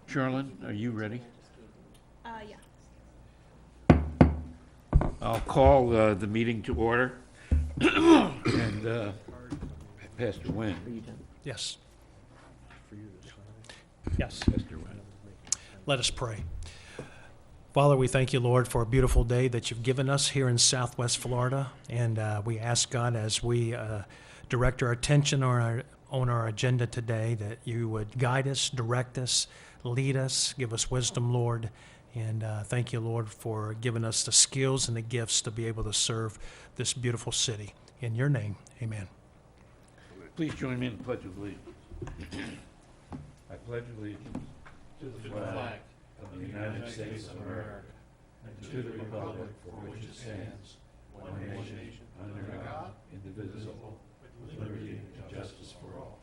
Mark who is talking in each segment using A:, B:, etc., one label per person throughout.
A: Charlene, are you ready?
B: Yeah.
A: I'll call the meeting to order. And Pastor Nguyen.
C: Yes. Yes.
A: Pastor Nguyen.
C: Let us pray. Father, we thank you, Lord, for a beautiful day that you've given us here in Southwest Florida. And we ask, God, as we direct our attention on our agenda today, that you would guide us, direct us, lead us, give us wisdom, Lord. And thank you, Lord, for giving us the skills and the gifts to be able to serve this beautiful city. In your name, amen.
A: Please join me in the Pledge of Allegiance. I pledge allegiance to the flag of the United States of America and to the republic for which it stands, one nation, under God, indivisible, with liberty and justice for all.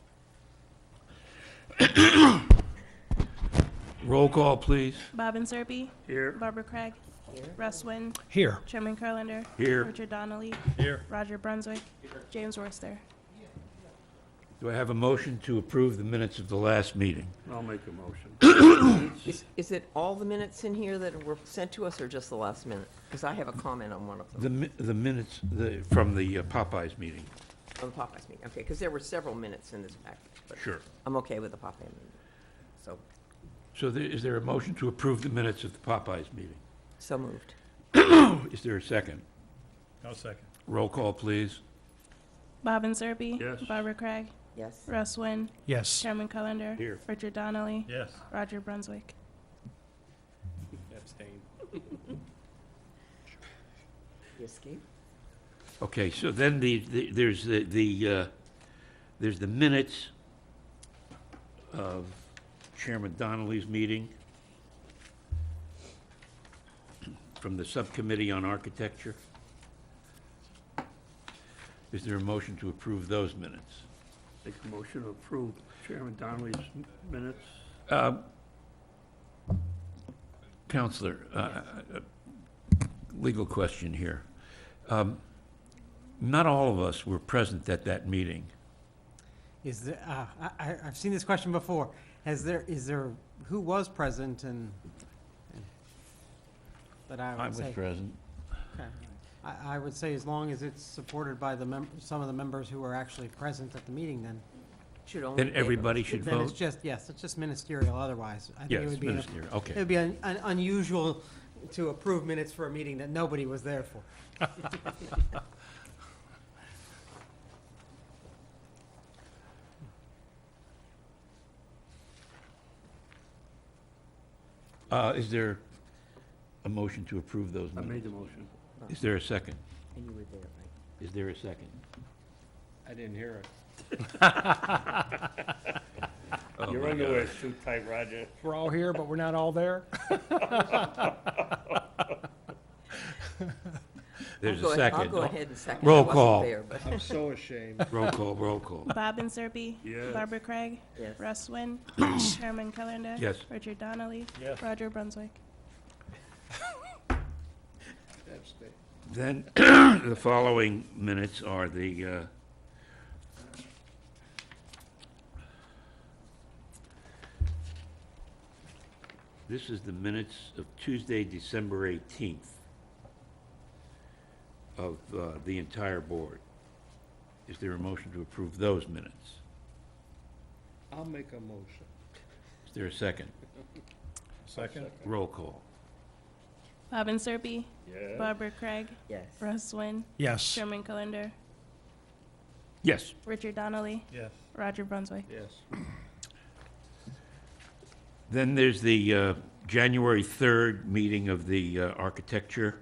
A: Roll call, please.
B: Bob and Serby.
A: Here.
B: Barbara Craig. Here. Russ Wynn.
C: Here.
B: Chairman Carlander.
A: Here.
B: Richard Donnelly.
C: Here.
B: Roger Brunswick. James Worcester.
A: Do I have a motion to approve the minutes of the last meeting?
D: I'll make a motion.
E: Is it all the minutes in here that were sent to us, or just the last minute? Because I have a comment on one of them,
A: The minutes from the Popeyes meeting.
E: on the Popeyes meeting. Okay, because there were several minutes in this package, but
A: Sure.
E: I'm okay with the Popeye minute.
A: So is there a motion to approve the minutes of the Popeyes meeting?
E: So moved.
A: Is there a second?
C: I'll second.
A: Roll call, please.
B: Bob and Serby.
D: Yes.
B: Barbara Craig.
E: Yes.
B: Russ Wynn.
C: Yes.
B: Chairman Carlander.
A: Here.
B: Richard Donnelly.
C: Yes.
B: Roger Brunswick.
C: Abstain.
E: You escape?
A: Okay, so then there's the minutes of Chairman Donnelly's meeting from the Subcommittee on Architecture. Is there a motion to approve those minutes?
D: Make a motion to approve Chairman Donnelly's minutes.
A: Counselor, legal question here. Not all of us were present at that meeting.
F: Is there, I've seen this question before. Is there, who was present and that I
A: I
F: would
A: was
F: say?
A: present.
F: Okay. I would say as long as it's supported by some of the members who were actually present at the meeting, then
E: Should only.
A: Then everybody should
F: then it's
A: vote?
F: just, yes, it's just ministerial otherwise. I think
A: Yes,
F: it would be
A: ministerial,
F: It
A: okay.
F: would be unusual to approve minutes for a meeting that nobody was there for.
A: Is there a motion to approve those
D: I
A: minutes?
D: made the motion.
A: Is there a second?
E: And you were there, right?
A: Is there a second?
D: I didn't hear it.
A: Oh,
D: Your
A: my
D: underwear's too tight, Roger.
C: We're all here, but we're not all there.
A: There's
E: I'll
A: a
E: go-
A: second.
E: I'll go ahead and second.
A: Roll
E: I wasn't
A: call.
E: there, but-
D: I'm so ashamed.
A: Roll call, roll call.
B: Bob and Serby.
D: Yes.
B: Barbara Craig.
E: Yes.
B: Russ Wynn. Chairman Carlander.
A: Yes.
B: Richard Donnelly.
C: Yes.
B: Roger Brunswick.
D: Abstain.
A: Then, the following minutes are the, this is the minutes of Tuesday, December 18th of the entire board. Is there a motion to approve those minutes?
D: I'll make a motion.
A: Is there a second?
C: Second.
A: Roll call.
B: Bob and Serby.
D: Yes.
B: Barbara Craig.
E: Yes.
B: Russ Wynn.
C: Yes.
B: Chairman Carlander.
A: Yes.
B: Richard Donnelly.
C: Yes.
B: Roger Brunswick.
D: Yes.
A: Then there's the January 3rd meeting of the Architecture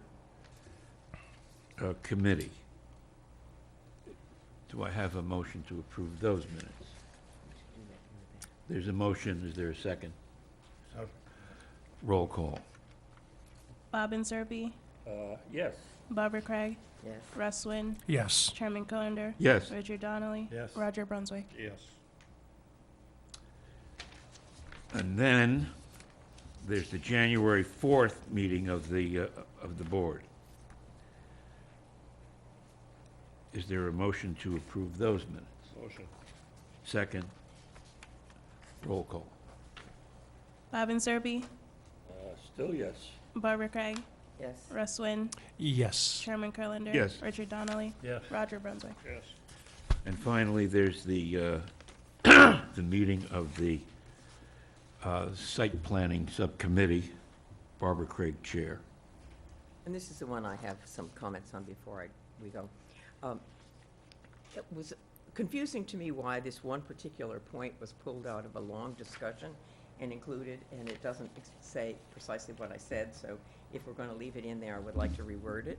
A: Committee. Do I have a motion to approve those minutes? There's a motion, is there a second? Roll call.
B: Bob and Serby.
D: Yes.
B: Barbara Craig.
E: Yes.
B: Russ Wynn.
C: Yes.
B: Chairman Carlander.
A: Yes.
B: Richard Donnelly.
C: Yes.
B: Roger Brunswick.
D: Yes.
A: And then there's the January 4th meeting of the board. Is there a motion to approve those minutes?
D: Motion.
A: Second. Roll call.
B: Bobbin Serby,
D: Still yes.
B: Barbara Craig,
E: Yes.
B: Russ Wynn,
C: Yes.
B: Chairman Kurlander.
A: Yes.
B: Richard Donnelly,
A: Yes.
B: Roger Brunswick.
D: Yes.
A: And finally, there's the, the meeting of the Site Planning Subcommittee, Barbara Craig Chair.
E: And this is the one I have some comments on before we go. It was confusing to me why this one particular point was pulled out of a long discussion and included, and it doesn't say precisely what I said, so if we're going to leave it in there, I would like to reword it.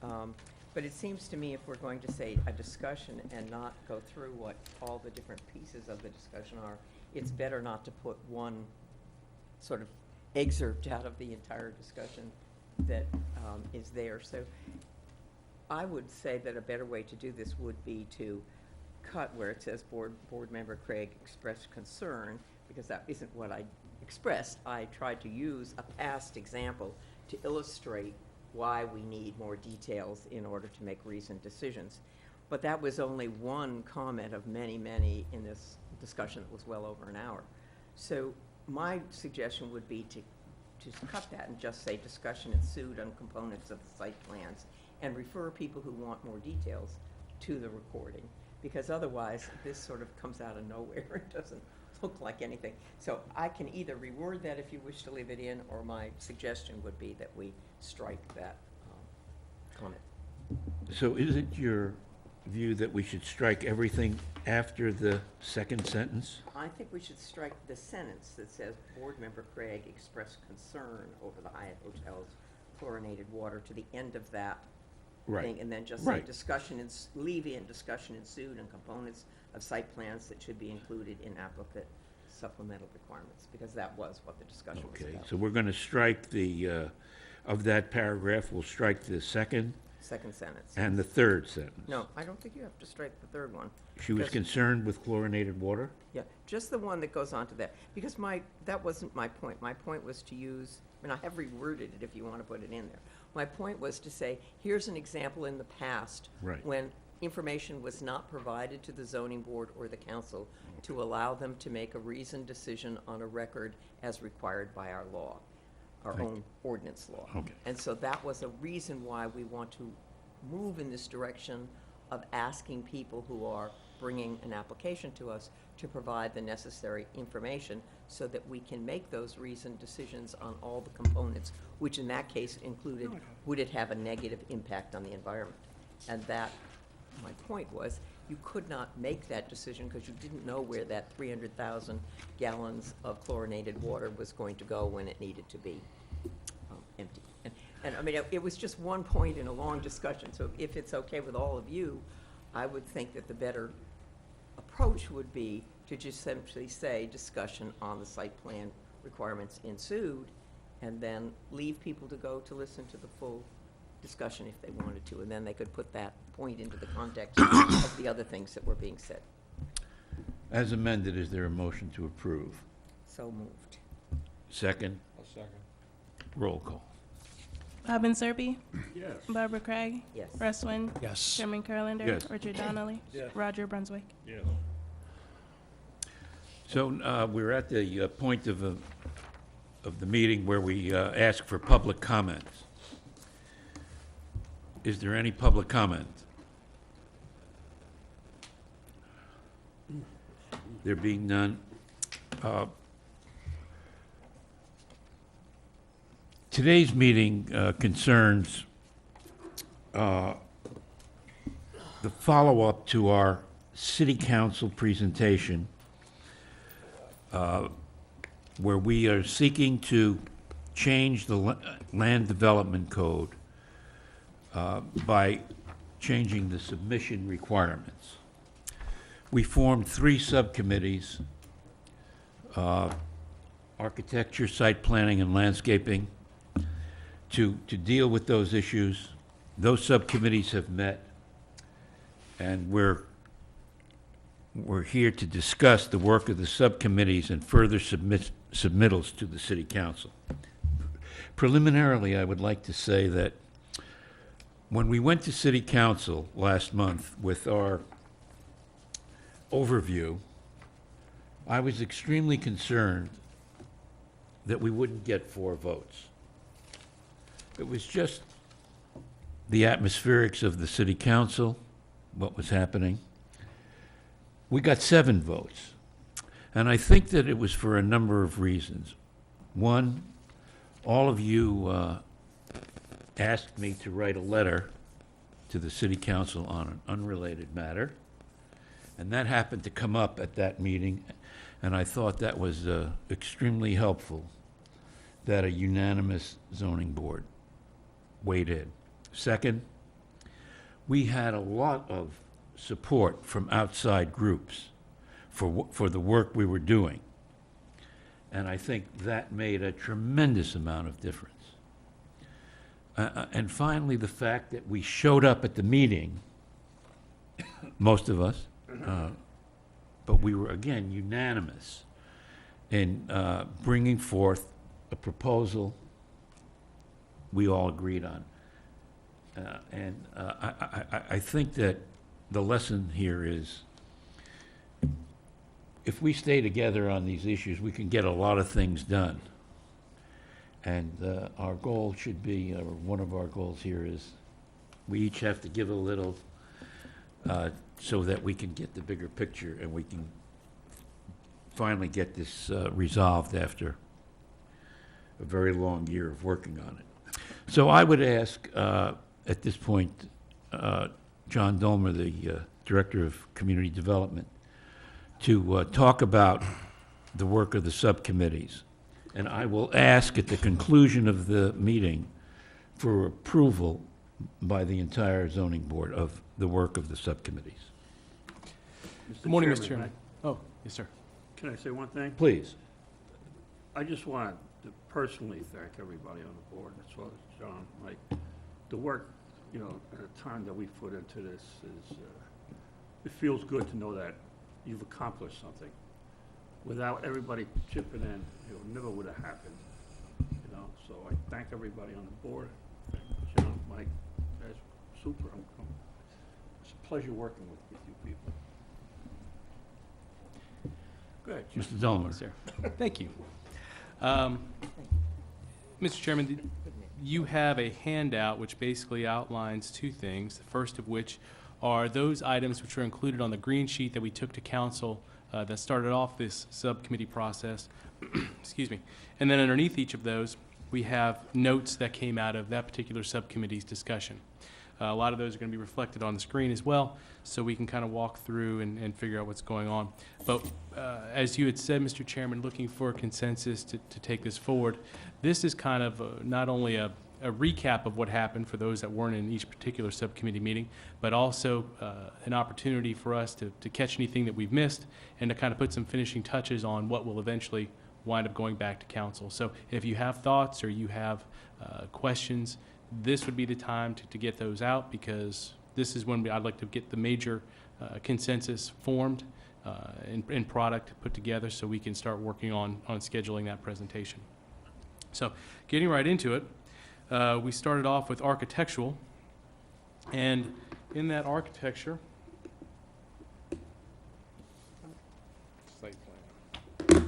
E: But it seems to me if we're going to say a discussion and not go through what all the different pieces of the discussion are, it's better not to put one sort of excerpt out of the entire discussion that is there. So I would say that a better way to do this would be to cut where it says Board Member Craig expressed concern, because that isn't what I expressed. I tried to use a past example to illustrate why we need more details in order to make reasoned decisions. But that was only one comment of many, many in this discussion that was well over an hour. So my suggestion would be to cut that and just say discussion ensued on components of the site plans and refer people who want more details to the recording, because otherwise this sort of comes out of nowhere. It doesn't look like anything. So I can either reword that if you wish to leave it in, or my suggestion would be that we strike that comment.
A: So is it your view that we should strike everything after the second sentence?
E: I think we should strike the sentence that says Board Member Craig expressed concern over the Hyatt Hotel's chlorinated water to the end of that thing, and then just say
A: Right.
E: discussion, leave in discussion ensued and components of site plans that should be included in applicant supplemental requirements, because that was what the discussion was
A: Okay,
E: about.
A: so we're going to strike the, of that paragraph, we'll strike the second
E: Second sentence.
A: and the third sentence.
E: No, I don't think you have to strike the third one.
A: She was
E: because-
A: concerned with chlorinated water?
E: Yeah, just the one that goes on to that, because that wasn't my point. My point was to use, I mean, I have reworded it if you want to put it in there. My point was to say, here's an example in the past.
A: Right.
E: When information was not provided to the zoning board or the council to allow them to make a reasoned decision on a record as required by our law, our
A: Thank
E: own ordinance law.
A: Okay.
E: And so that was a reason why we want to move in this direction of asking people who are bringing an application to us to provide the necessary information so that we can make those reasoned decisions on all the components, which in that case included, would it have a negative impact on the environment? And that, my point was, you could not make that decision because you didn't know where that 300,000 gallons of chlorinated water was going to go when it needed to be empty. And I mean, it was just one point in a long discussion, so if it's okay with all of you, I would think that the better approach would be to just simply say discussion on the site plan requirements ensued, and then leave people to go to listen to the full discussion if they wanted to, and then they could put that point into the context of the other things that were being said.
A: As amended, is there a motion to approve?
E: So moved.
A: Second?
D: I'll second.
A: Roll call.
B: Bobbin Serby,
D: Yes.
B: Barbara Craig,
E: Yes.
B: Russ Wynn,
C: Yes.
B: Chairman Kurlander.
A: Yes.
B: Richard Donnelly.
D: Yes.
B: Roger Brunswick.
D: Yes.
A: So we're at the point of the meeting where we ask for public comments. Is there any public comment? There being none, today's meeting concerns the follow-up to our city council presentation, where we are seeking to change the land development code by changing the submission requirements. We formed 3 subcommittees: architecture, site planning, and landscaping, to deal with those issues. Those subcommittees have met, and we're here to discuss the work of the subcommittees and further submittals to the city council. Preliminarily, I would like to say that when we went to city council last month with our overview, I was extremely concerned that we wouldn't get 4 votes. It was just the atmospherics of the city council, what was happening. We got 7 votes. And I think that it was for a number of reasons. One, all of you asked me to write a letter to the city council on an unrelated matter. And that happened to come up at that meeting, and I thought that was extremely helpful, that a unanimous zoning board weighed in. Second, we had a lot of support from outside groups for the work we were doing. And I think that made a tremendous amount of difference. And finally, the fact that we showed up at the meeting, most of us, but we were, again, unanimous in bringing forth a proposal we all agreed on. I think that the lesson here is, if we stay together on these issues, we can get a lot of things done. And our goal should be, or one of our goals here is, we each have to give a little so that we can get the bigger picture and we can finally get this resolved after a very long year of working on it. So I would ask, at this point, John Dolmer, the Director of Community Development, to talk about the work of the subcommittees. And I will ask at the conclusion of the meeting for approval by the entire zoning board of the work of the subcommittees.
G: Good morning, Mr. Chairman. Oh, yes, sir.
D: Can I say one thing?
A: Please.
D: I just want to personally thank everybody on the board, as well as John, Mike. The work, you know, and the time that we put into this is, it feels good to know that you've accomplished something. Without everybody chipping in, it never would have happened, you know? So I thank everybody on the board. John, Mike, guys, super. It's a pleasure working with you people. Good.
A: Mr. Dolmer.
G: Sir. Thank you. Mr. Chairman, you have a handout which basically outlines 2 things, the first of which are those items which are included on the green sheet that we took to council that started off this subcommittee process. Excuse me. And then underneath each of those, we have notes that came out of that particular subcommittee's discussion. A lot of those are going to be reflected on the screen as well, so we can kind of walk through and figure out what's going on. But as you had said, Mr. Chairman, looking for a consensus to take this forward, this is kind of not only a recap of what happened for those that weren't in each particular subcommittee meeting, but also an opportunity for us to catch anything that we've missed and to kind of put some finishing touches on what will eventually wind up going back to council. So if you have thoughts or you have questions, this would be the time to get those out, because this is when I'd like to get the major consensus formed and product put together so we can start working on scheduling that presentation. So getting right into it, we started off with architectural, and in that architecture, site plan. Let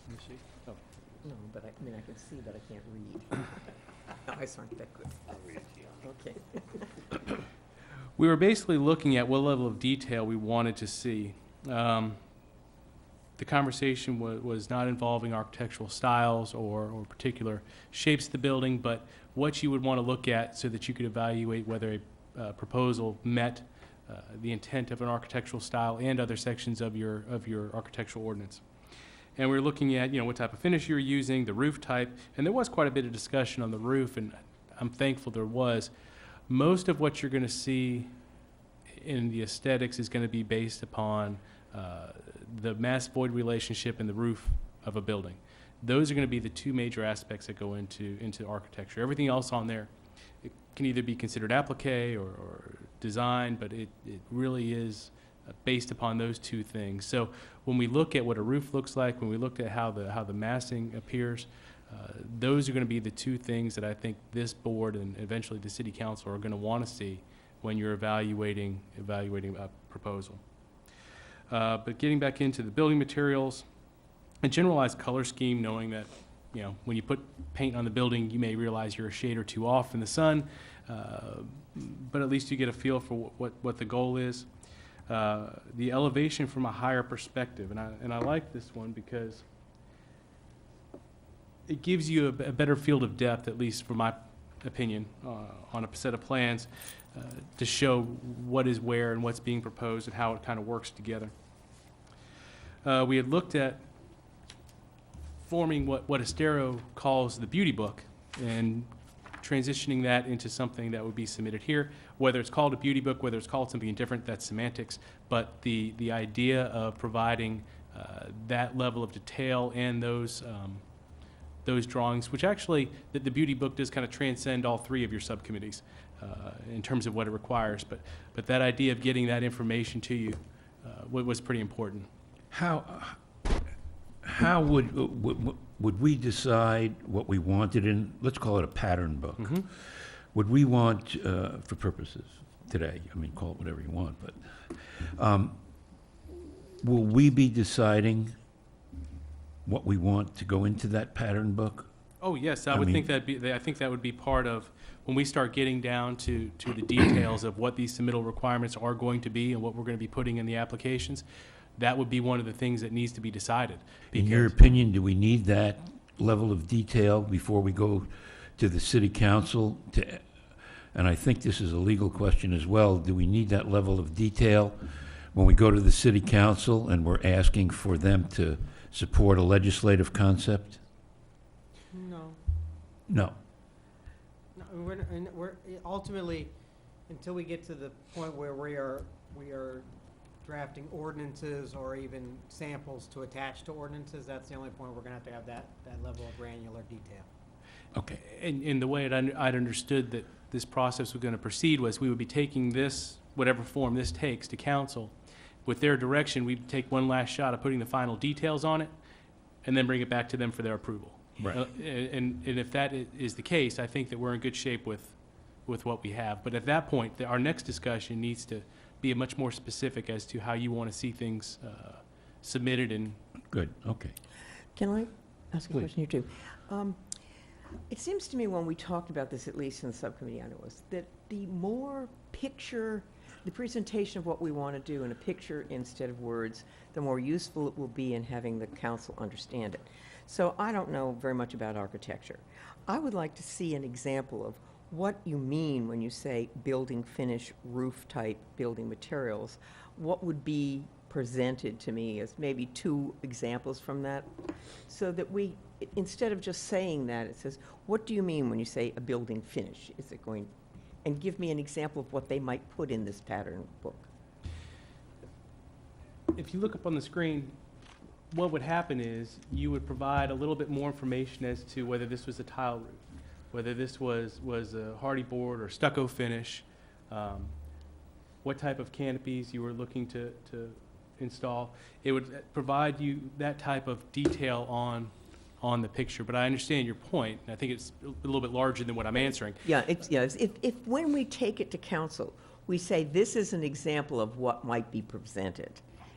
G: me see. Oh.
E: No, but I mean, I can see, but I can't read. My eyes aren't that good. I'll read it to you. Okay.
G: We were basically looking at what level of detail we wanted to see. The conversation was not involving architectural styles or particular shapes of the building, but what you would want to look at so that you could evaluate whether a proposal met the intent of an architectural style and other sections of your architectural ordinance. And we were looking at, what type of finish you were using, the roof type, and there was quite a bit of discussion on the roof, and I'm thankful there was. Most of what you're going to see in the aesthetics is going to be based upon the mass-void relationship and the roof of a building. Those are going to be the 2 major aspects that go into architecture. Everything else on there, it can either be considered applique or design, but it really is based upon those 2 things. So when we look at what a roof looks like, when we look at how the massing appears, those are going to be the 2 things that I think this board and eventually the city council are going to want to see when you're evaluating a proposal. But getting back into the building materials, a generalized color scheme, knowing that, you know, when you put paint on the building, you may realize you're a shade or two off in the sun, but at least you get a feel for what the goal is. The elevation from a higher perspective, and I like this one because it gives you a better field of depth, at least from my opinion, on a set of plans to show what is where and what's being proposed and how it kind of works together. We had looked at forming what Estero calls the beauty book and transitioning that into something that would be submitted here. Whether it's called a beauty book, whether it's called something different, that's semantics. But the idea of providing that level of detail and those drawings, which actually the beauty book does kind of transcend all three of your subcommittees in terms of what it requires. But that idea of getting that information to you was pretty important.
A: How would we decide what we wanted in, let's call it a pattern book?
G: Mm-hmm.
A: Would we want, for purposes today, I mean, call it whatever you want, but will we be deciding what we want to go into that pattern book?
G: Oh, yes, I
A: I
G: would
A: mean-
G: think I think that would be part of, when we start getting down to the details of what these submittal requirements are going to be and what we're going to be putting in the applications, that would be one of the things that needs to be decided.
A: In your
G: Because-
A: opinion, do we need that level of detail before we go to the city council to, and I think this is a legal question as well, do we need that level of detail when we go to the city council and we're asking for them to support a legislative concept?
F: No.
A: No.
F: No, we're ultimately, until we get to the point where we are drafting ordinances or even samples to attach to ordinances, that's the only point we're gonna have that level of granular detail.
A: Okay.
G: And the way I'd understood that this process was going to proceed was we would be taking this, whatever form this takes, to council. With their direction, we'd take one last shot of putting the final details on it and then bring it back to them for their approval.
A: Right.
G: And if that is the case, I think that we're in good shape with what we have. But at that point, our next discussion needs to be much more specific as to how you want to see things submitted and.
A: Good, okay.
E: Can I ask a
A: Please.
E: question here too? It seems to me when we talked about this, at least in the subcommittee I know, was that the more picture, the presentation of what we want to do in a picture instead of words, the more useful it will be in having the council understand it. So I don't know very much about architecture. I would like to see an example of what you mean when you say building finish, roof type, building materials. What would be presented to me as maybe 2 examples from that, so that we, instead of just saying that, it says, what do you mean when you say a building finish? Is it going, and give me an example of what they might put in this pattern book.
G: If you look up on the screen, what would happen is you would provide a little bit more information as to whether this was a tile roof, whether this was a hardy board or stucco finish, what type of canopies you were looking to install. It would provide you that type of detail on the picture. But I understand your point, and I think it's a little bit larger than what I'm answering.
E: Yeah, if when we take it to council, we say this is an example of what might be presented,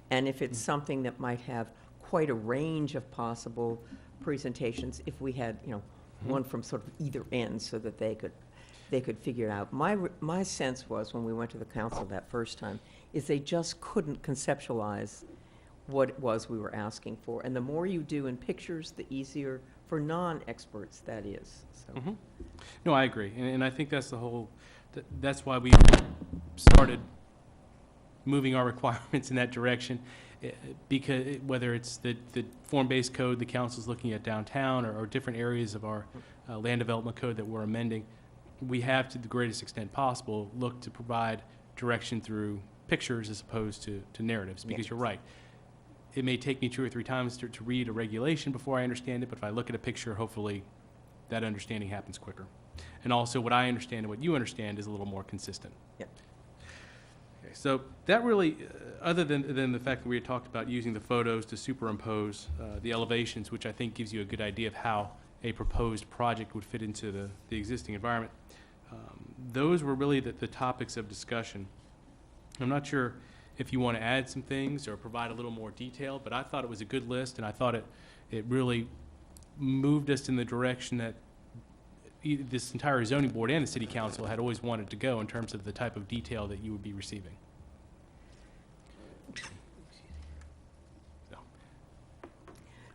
E: and if it's something that might have quite a range of possible presentations, if we had, one from sort of either end so that they could figure it out. My sense was, when we went to the council that first time, is they just couldn't conceptualize what it was we were asking for. And the more you do in pictures, the easier for non-experts that is, so.
G: Mhm. No, I agree, and I think that's the whole, that's why we started moving our requirements in that direction, because whether it's the form-based code the council's looking at downtown or different areas of our land development code that we're amending, we have, to the greatest extent possible, look to provide direction through pictures as opposed to narratives, because
E: Yes.
G: you're right. It may take me 2 or 3 times to read a regulation before I understand it, but if I look at a picture, hopefully that understanding happens quicker. And also, what I understand and what you understand is a little more consistent.
E: Yep.
G: Okay, so that really, other than the fact that we had talked about using the photos to superimpose the elevations, which I think gives you a good idea of how a proposed project would fit into the existing environment, those were really the topics of discussion. I'm not sure if you want to add some things or provide a little more detail, but I thought it was a good list, and I thought it really moved us in the direction that this entire zoning board and the city council had always wanted to go in terms of the type of detail that you would be receiving.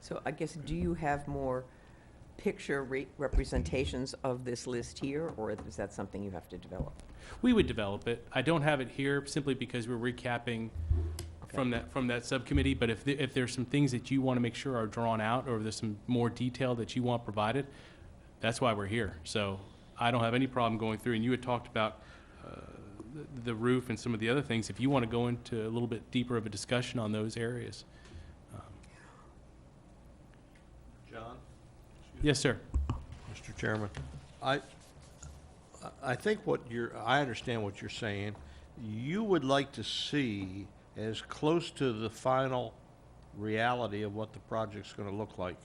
E: So I guess, do you have more picture representations of this list here, or is that something you have to develop?
G: We would develop it. I don't have it here simply because we're recapping from that subcommittee, but if there's some things that you want to make sure are drawn out, or there's some more detail that you want provided, that's why we're here. So I don't have any problem going through, and you had talked about the roof and some of the other things. If you want to go into a little bit deeper of a discussion on those areas.
H: John?
G: Yes, sir.
H: Mr. Chairman, I think I understand what you're saying. You would like to see as close to the final reality of what the project's gonna look like,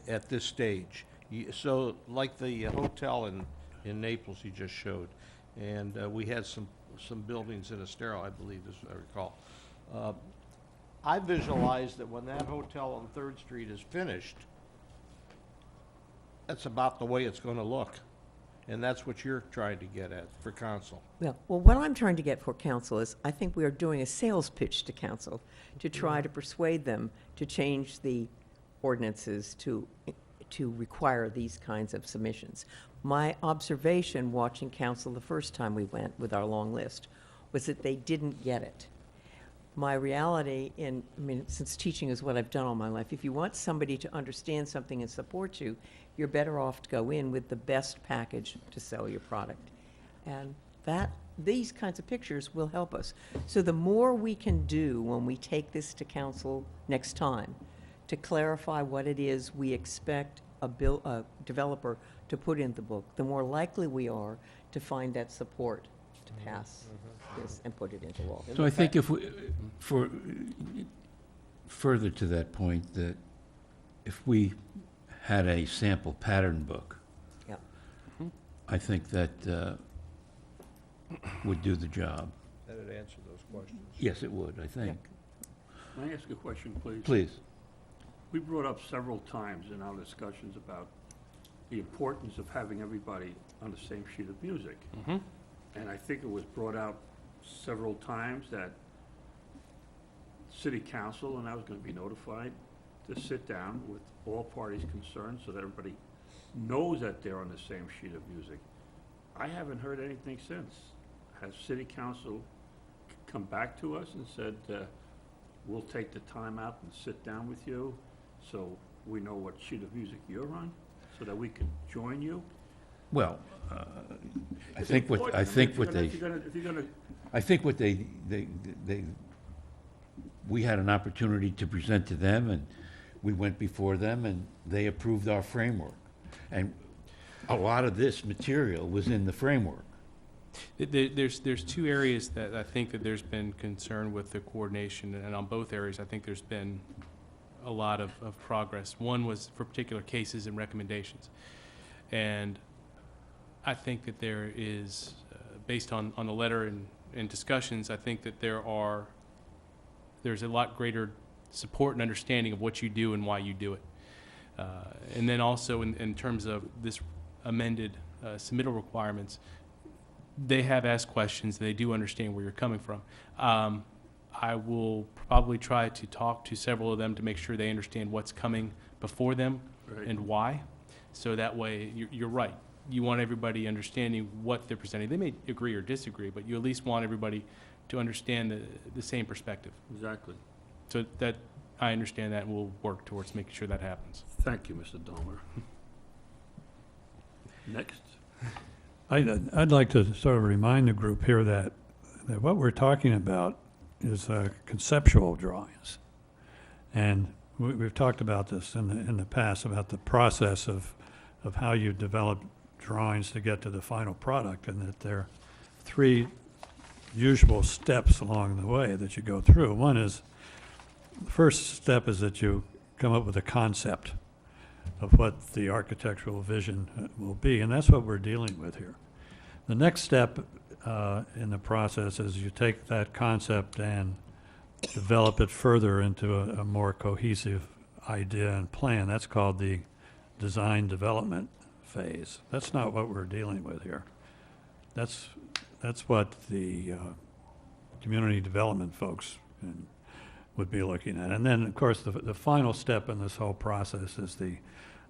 H: at this stage. So, like the hotel in Naples you just showed, and we had some buildings in Estero, I believe, as I recall. I visualize that when that hotel on 3rd Street is finished, that's about the way it's gonna look. And that's what you're trying to get at for council.
E: Well, what I'm trying to get for council is, I think we are doing a sales pitch to council to try to persuade them to change the ordinances to require these kinds of submissions. My observation watching council the first time we went with our long list was that they didn't get it. My reality since teaching is what I've done all my life, if you want somebody to understand something and support you, you're better off to go in with the best package to sell your product. And these kinds of pictures will help us. So the more we can do when we take this to council next time, to clarify what it is we expect a developer to put in the book, the more likely we are to find that support to pass this and put it into law.
A: So I think if we, further to that point, that if we had a sample pattern book,
E: Yep.
A: I think that would do the job.
H: That'd answer those questions.
A: Yes, it would, I think.
D: Can I ask a question, please?
A: Please.
D: We brought up several times in our discussions about the importance of having everybody on the same sheet of music.
G: Mhm.
D: And I think it was brought out several times that city council, and I was gonna be notified, to sit down with all parties concerned so that everybody knows that they're on the same sheet of music. I haven't heard anything since. Has city council come back to us and said, we'll take the time out and sit down with you so we know what sheet of music you're on, so that we can join you?
A: Well, I
D: It's
A: think what
D: important.
A: I think
D: If
A: what they
D: you're gonna,
A: I think what they we had an opportunity to present to them, and we went before them, and they approved our framework. And a lot of this material was in the framework.
G: There's two areas that I think that there's been concern with the coordination, and on both areas, I think there's been a lot of progress. One was for particular cases and recommendations. And I think that there is, based on the letter and discussions, I think that there's a lot greater support and understanding of what you do and why you do it. And then also in terms of this amended submittal requirements, they have asked questions. They do understand where you're coming from. I will probably try to talk to several of them to make sure they understand what's coming before them
D: Right.
G: and why. So that way, you're right. You want everybody understanding what they're presenting. They may agree or disagree, but you at least want everybody to understand the same perspective.
D: exactly.
G: So that, I understand that, and we'll work towards making sure that happens.
D: Thank you, Mr. Domer. Next.
I: I'd like to sort of remind the group here that what we're talking about is conceptual drawings. And we've talked about this in the past, about the process of how you develop drawings to get to the final product, and that there are 3 usual steps along the way that you go through. One is, the first step is that you come up with a concept of what the architectural vision will be, and that's what we're dealing with here. The next step in the process is you take that concept and develop it further into a more cohesive idea and plan. That's called the design development phase. That's not what we're dealing with here. That's what the community development folks would be looking at. And then, of course, the final step in this whole process is the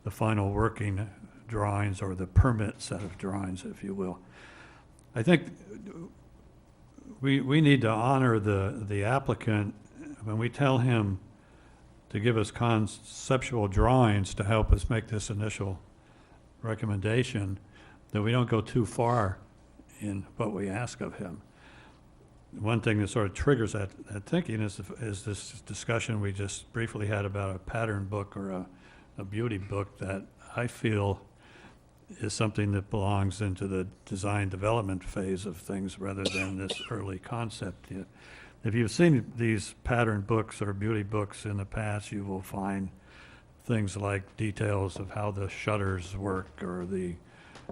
I: final working drawings, or the permit set of drawings, if you will. I think we need to honor the applicant when we tell him to give us conceptual drawings to help us make this initial recommendation, that we don't go too far in what we ask of him. One thing that sort of triggers that thinking is this discussion we just briefly had about a pattern book or a beauty book that I feel is something that belongs into the design development phase of things rather than this early concept. If you've seen these pattern books or beauty books in the past, you will find things like details of how the shutters work or the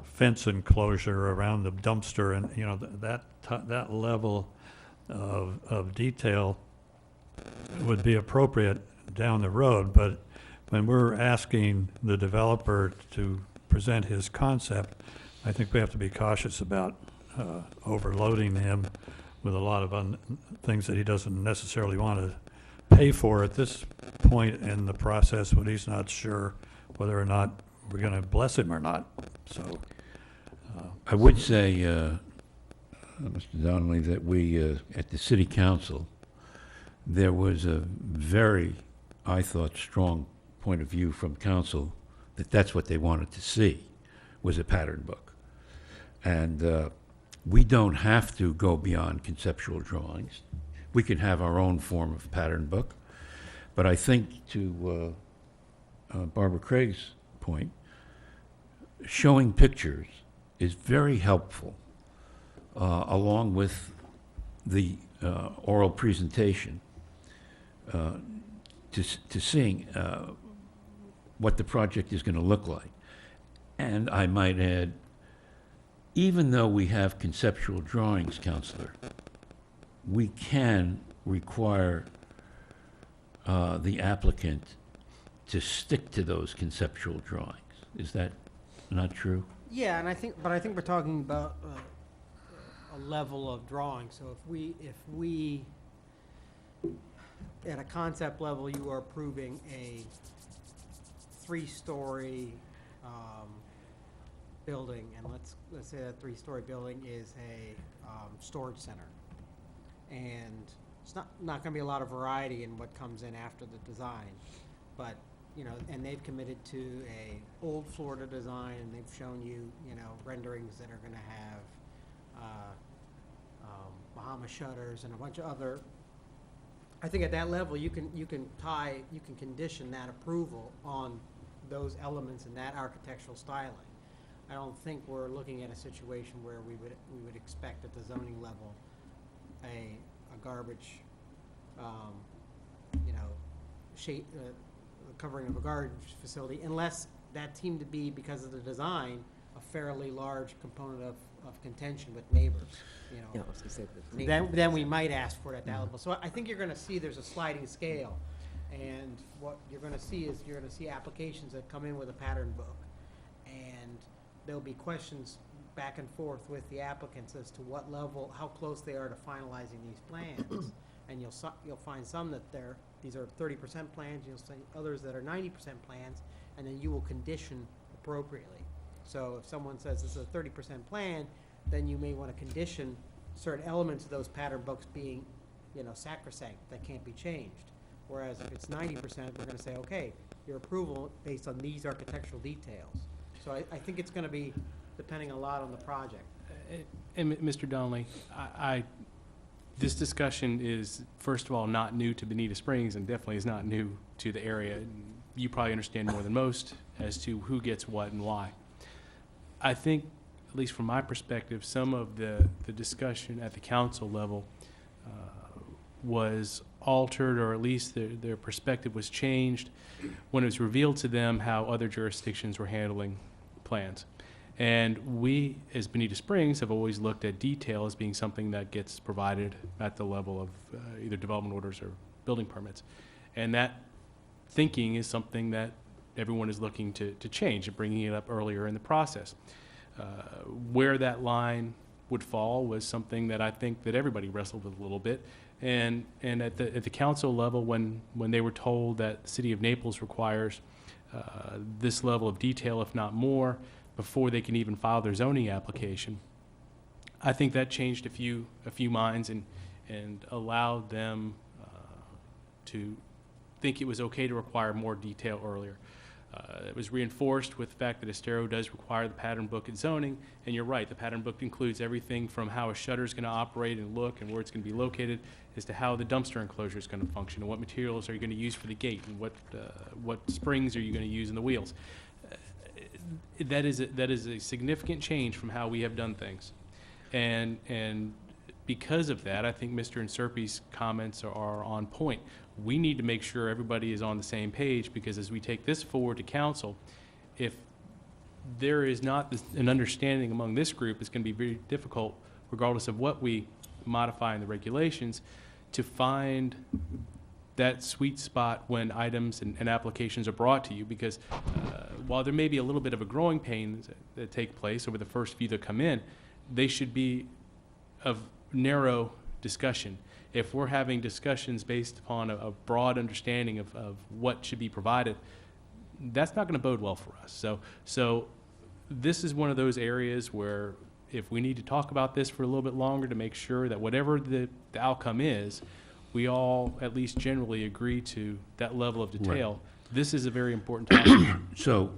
I: fence enclosure around the dumpster, and you know that level of detail would be appropriate down the road. But when we're asking the developer to present his concept, I think we have to be cautious about overloading him with a lot of things that he doesn't necessarily want to pay for at this point in the process when he's not sure whether or not we're going to bless him or not. So
A: I would say, Mr. Donnelly, that we, at the city council, there was a very, I thought, strong point of view from council that that's what they wanted to see, was a pattern book. And we don't have to go beyond conceptual drawings. We can have our own form of pattern book. But I think, to Barbara Craig's point, showing pictures is very helpful, along with the oral presentation, to seeing what the project is going to look like. And I might add, even though we have conceptual drawings, Counselor, we can require the applicant to stick to those conceptual drawings. Is that not true?
F: Yeah, and I think we're talking about a level of drawing. So if we at a concept level, you are approving a 3-story building, and let's say that 3-story building is a storage center, and it's not going to be a lot of variety in what comes in after the design, but you know, and they've committed to a old Florida design, and they've shown you renderings that are going to have Bahama shutters and a bunch of other. I think at that level you can condition that approval on those elements and that architectural styling. I don't think we're looking at a situation where we would expect at the zoning level a garbage, covering of a garbage facility, unless that seemed to be, because of the design, a fairly large component of contention with neighbors.
E: Yeah, I was gonna say the neighbor-
F: Then we might ask for it at that level. So I think you're going to see there's a sliding scale, and what you're going to see is you're going to see applications that come in with a pattern book, and there'll be questions back and forth with the applicants as to what level, how close they are to finalizing these plans. And you'll find some that these are 30% plans, you'll see others that are 90% plans, and then you will condition appropriately. So if someone says this is a 30% plan, then you may want to condition certain elements of those pattern books being, sacrosanct, that can't be changed. Whereas if it's 90%, we're going to say, okay, your approval based on these architectural details. So I think it's going to be depending a lot on the project.
G: And Mr. Donnelly, this discussion is, first of all, not new to Bonita Springs, and definitely is not new to the area. You probably understand more than most as to who gets what and why. I think, at least from my perspective, some of the discussion at the council level was altered, or at least their perspective was changed when it was revealed to them how other jurisdictions were handling plans. And we, as Bonita Springs, have always looked at detail as being something that gets provided at the level of either development orders or building permits. And that thinking is something that everyone is looking to change and bringing it up earlier in the process. Where that line would fall was something that I think that everybody wrestled with a little bit. And at the council level, when they were told that the city of Naples requires this level of detail, if not more, before they can even file their zoning application, I think that changed a few minds and allowed them to think it was okay to require more detail earlier. It was reinforced with the fact that Estero does require the pattern book in zoning, and you're right, the pattern book includes everything from how a shutter is going to operate and look and where it's going to be located, as to how the dumpster enclosure is going to function and what materials are you going to use for the gate and what springs are you going to use in the wheels. That is a significant change from how we have done things, and because of that, I think Mr. Inserpi's comments are on point. We need to make sure everybody is on the same page, because as we take this forward to council, if there is not an understanding among this group, it's going to be very difficult, regardless of what we modify in the regulations, to find that sweet spot when items and applications are brought to you, because while there may be a little bit of a growing pains that take place over the first few that come in, they should be of narrow discussion. If we're having discussions based upon a broad understanding of what should be provided, that's not going to bode well for us. So this is one of those areas where if we need to talk about this for a little bit longer to make sure that whatever the outcome is, we all at least generally agree to that level of detail. Right. This is a very important topic.
A: So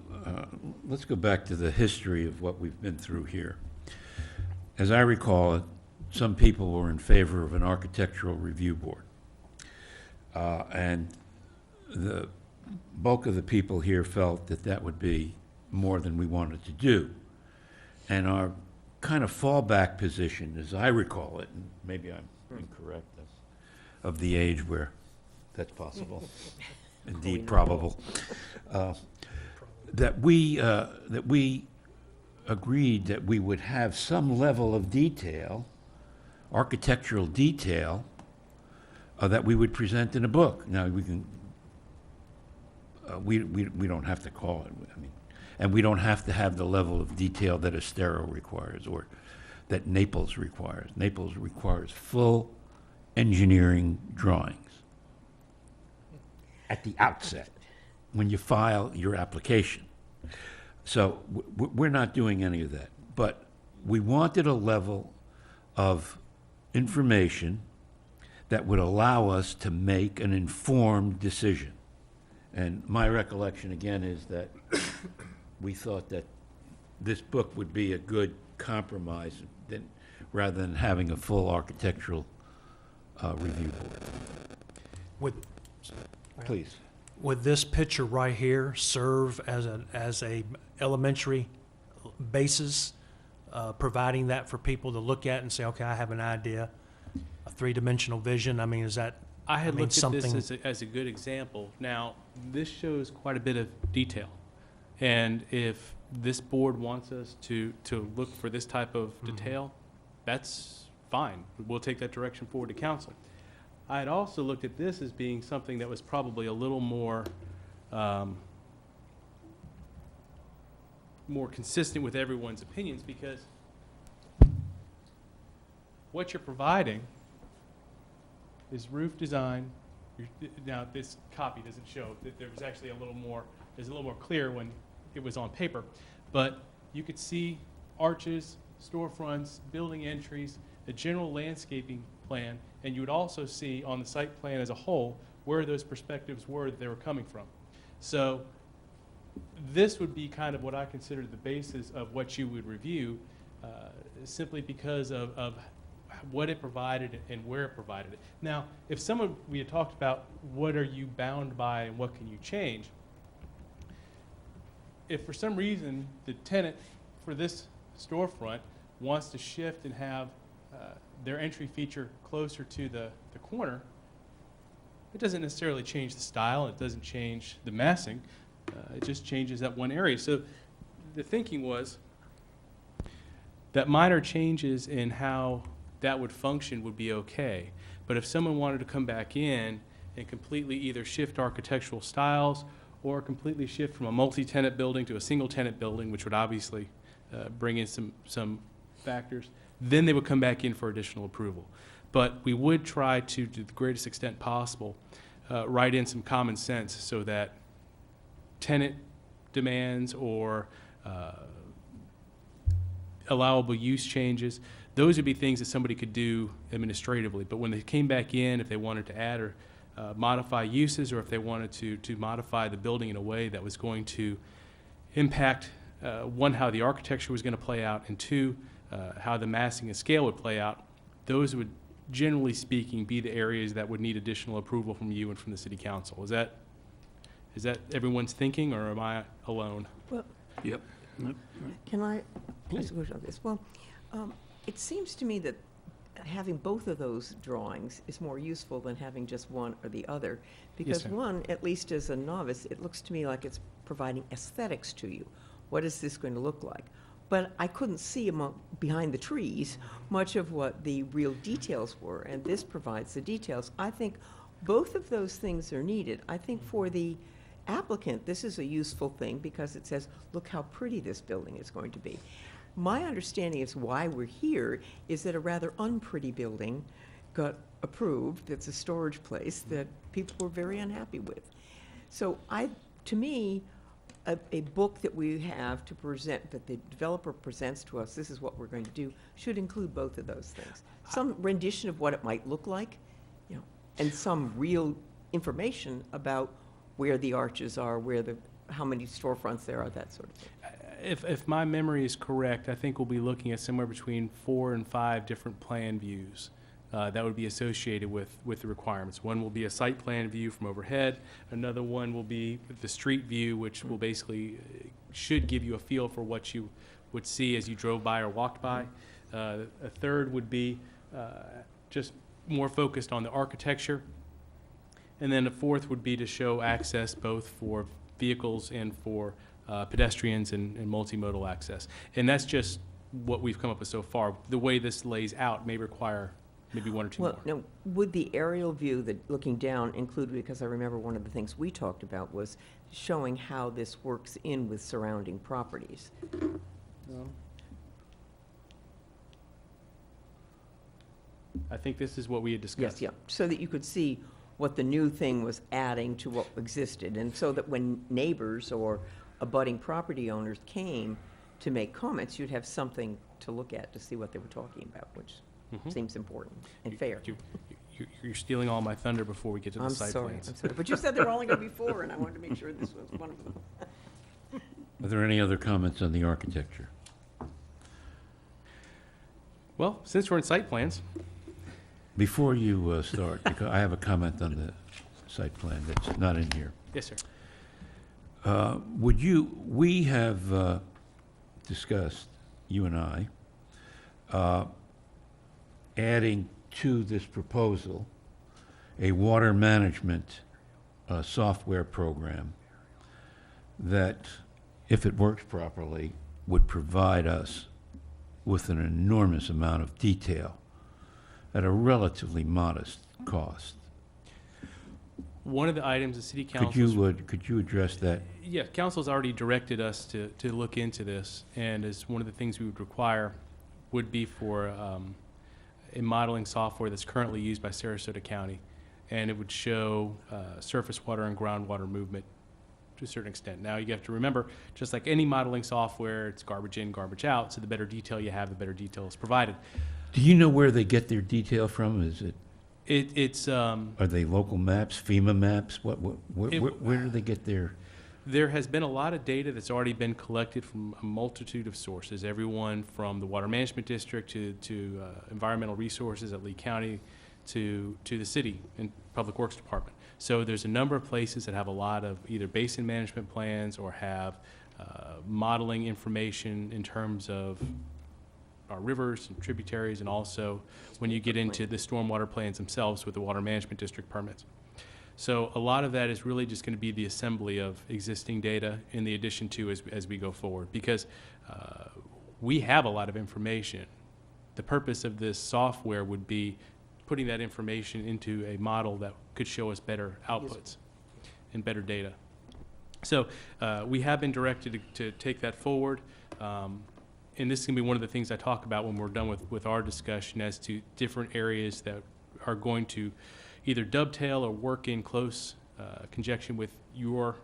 A: let's go back to the history of what we've been through here. As I recall it, some people were in favor of an architectural review board. And the bulk of the people here felt that that would be more than we wanted to do. And our kind of fallback position, as I recall it, and maybe I'm incorrect, of the age where that's possible, indeed probable, that we agreed that we would have some level of detail, architectural detail, that we would present in a book. Now we can, we don't have to call it. I mean, and we don't have to have the level of detail that Estero requires or that Naples requires. Naples requires full engineering drawings at the outset when you file your application. So we're not doing any of that. But we wanted a level of information that would allow us to make an informed decision. And my recollection, again, is that we thought that this book would be a good compromise rather than having a full architectural review board. Please.
C: Would this picture right here serve as a elementary basis, providing that for people to look at and say, okay, I have an idea, a three-dimensional vision? I mean, is that?
G: I had looked at
C: something
G: this as a good example. Now, this shows quite a bit of detail, and if this board wants us to look for this type of detail, that's fine. We'll take that direction forward to council. I had also looked at this as being something that was probably a little more more consistent with everyone's opinions, because what you're providing is roof design. Now, this copy doesn't show that there was actually a little more clear when it was on paper, but you could see arches, storefronts, building entries, a general landscaping plan, and you would also see on the site plan as a whole where those perspectives were that they were coming from. So this would be kind of what I consider the basis of what you would review, simply because of what it provided and where it provided it. Now, if we had talked about what are you bound by and what can you change, if for some reason the tenant for this storefront wants to shift and have their entry feature closer to the corner, it doesn't necessarily change the style, it doesn't change the massing, it just changes that one area. So the thinking was, that minor changes in how that would function would be okay. But if someone wanted to come back in and completely either shift architectural styles or completely shift from a multi-tenant building to a single-tenant building, which would obviously bring in some factors, then they would come back in for additional approval. But we would try to the greatest extent possible, write in some common sense so that tenant demands or allowable use changes, those would be things that somebody could do administratively. But when they came back in, if they wanted to add or modify uses, or if they wanted to modify the building in a way that was going to impact, one, how the architecture was going to play out, and two, how the massing and scale would play out, those would, generally speaking, be the areas that would need additional approval from you and from the city council. Is that everyone's thinking, or am I alone?
E: Well,
A: Yep.
E: can I ask a question on this? Well, it seems to me that having both of those drawings is more useful than having just one or the other. Because
G: ma'am.
E: one, at least as a novice, it looks to me like it's providing aesthetics to you. What is this going to look like? But I couldn't see behind the trees much of what the real details were, and this provides the details. I think both of those things are needed. I think for the applicant, this is a useful thing because it says, look how pretty this building is going to be. My understanding is why we're here is that a rather unpretty building got approved. It's a storage place that people were very unhappy with. So to me, a book that we have to present, that the developer presents to us, this is what we're going to do, should include both of those things. Some rendition of what it might look like, you know, and some real information about where the arches are, how many storefronts there are, that sort of thing.
G: If my memory is correct, I think we'll be looking at somewhere between 4 and 5 different plan views that would be associated with the requirements. One will be a site plan view from overhead. Another one will be the street view, which will basically should give you a feel for what you would see as you drove by or walked by. A third would be just more focused on the architecture. And then a fourth would be to show access both for vehicles and for pedestrians and multimodal access. And that's just what we've come up with so far. The way this lays out may require maybe 1 or 2 more.
E: Well, now, would the aerial view that looking down include, because I remember one of the things we talked about was showing how this works in with surrounding properties.
G: I think this is what we had discussed.
E: Yes, yeah, so that you could see what the new thing was adding to what existed, and so that when neighbors or abutting property owners came to make comments, you'd have something to look at to see what they were talking about, which seems important and fair.
G: You're stealing all my thunder before we get to the site plans.
E: I'm sorry, but you said there were only going to be 4, and I wanted to make sure this was one of them.
A: Are there any other comments on the architecture?
G: Well, since we're in site plans,
A: Before you start, because I have a comment on the site plan that's not in here.
G: yes, sir.
A: We have discussed, you and I, adding to this proposal a water management software program that, if it works properly, would provide us with an enormous amount of detail at a relatively modest cost.
G: One of the items the city council.
A: Could you address that?
G: Yeah, council's already directed us to look into this, and as one of the things we would require would be for a modeling software that's currently used by Sarasota County, and it would show surface water and groundwater movement to a certain extent. Now, you have to remember, just like any modeling software, it's garbage in, garbage out, so the better detail you have, the better detail is provided.
A: Do you know where they get their detail from? Is it,
G: It's
A: are they local maps, FEMA maps? Where do they get their?
G: There has been a lot of data that's already been collected from a multitude of sources, everyone from the Water Management District to environmental resources at Lee County to the city and Public Works Department. So there's a number of places that have a lot of either basin management plans or have modeling information in terms of our rivers and tributaries, and also when you get into the stormwater plans themselves with the Water Management District permits. So a lot of that is really just going to be the assembly of existing data in the addition to as we go forward, because we have a lot of information. The purpose of this software would be putting that information into a model that could show us better outputs and better data. So we have been directed to take that forward. And this is going to be one of the things I talk about when we're done with our discussion as to different areas that are going to either dovetail or work in close conjunction with your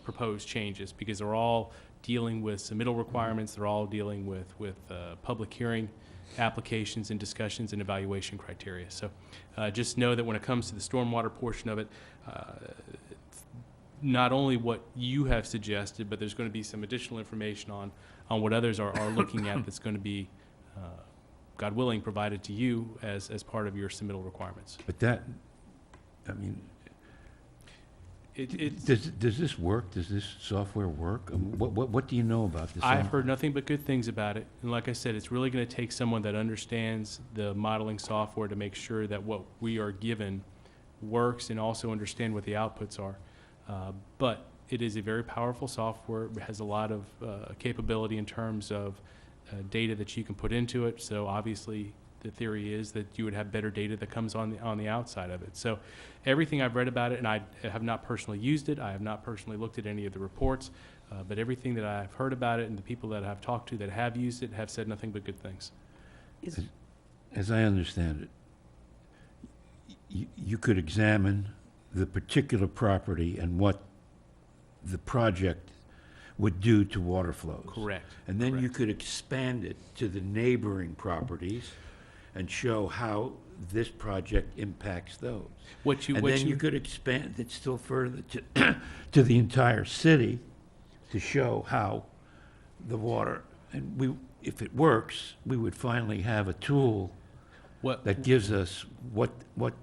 G: proposed changes, because they're all dealing with submittal requirements, they're all dealing with public hearing applications and discussions and evaluation criteria. So just know that when it comes to the stormwater portion of it, not only what you have suggested, but there's going to be some additional information on what others are looking at that's going to be, God willing, provided to you as part of your submittal requirements.
A: But that, I mean, does this work? Does this software work? What do you know about this?
G: I've heard nothing but good things about it. And like I said, it's really going to take someone that understands the modeling software to make sure that what we are given works and also understand what the outputs are. But it is a very powerful software. It has a lot of capability in terms of data that you can put into it. So obviously, the theory is that you would have better data that comes on the outside of it. So everything I've read about it, and I have not personally used it, I have not personally looked at any of the reports, but everything that I've heard about it and the people that I've talked to that have used it have said nothing but good things.
A: As I understand it, you could examine the particular property and what the project would do to water flows.
G: Correct.
A: And then you
G: Correct.
A: could expand it to the neighboring properties and show how this project impacts those. And then you could expand it still further to the entire city to show how the water, and if it works, we would finally have a tool that gives us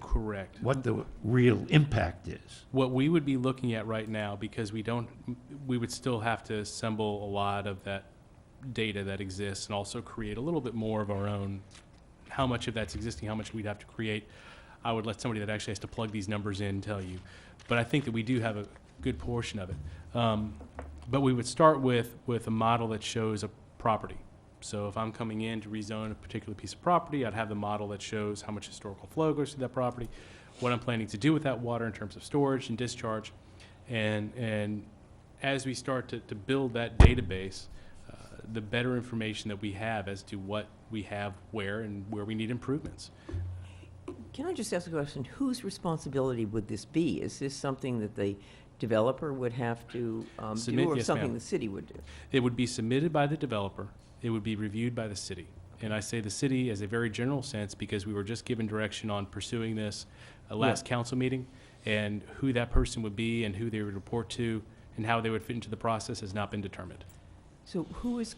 G: Correct.
A: what the real impact is.
G: What we would be looking at right now, because we would still have to assemble a lot of that data that exists and also create a little bit more of our own. How much of that's existing, how much we'd have to create, I would let somebody that actually has to plug these numbers in tell you. But I think that we do have a good portion of it. But we would start with a model that shows a property. So if I'm coming in to rezone a particular piece of property, I'd have the model that shows how much historical flow goes through that property, what I'm planning to do with that water in terms of storage and discharge. And as we start to build that database, the better information that we have as to what we have where and where we need improvements.
E: Can I just ask a question? Whose responsibility would this be? Is this something that the developer would have to
G: Submit,
E: do, or
G: yes,
E: something
G: ma'am.
E: the city would do?
G: It would be submitted by the developer. It would be reviewed by the city. And I say the city as a very general sense because we were just given direction on pursuing this last council meeting, and who that person would be and who they would report to and how they would fit into the process has not been determined.
E: So who is,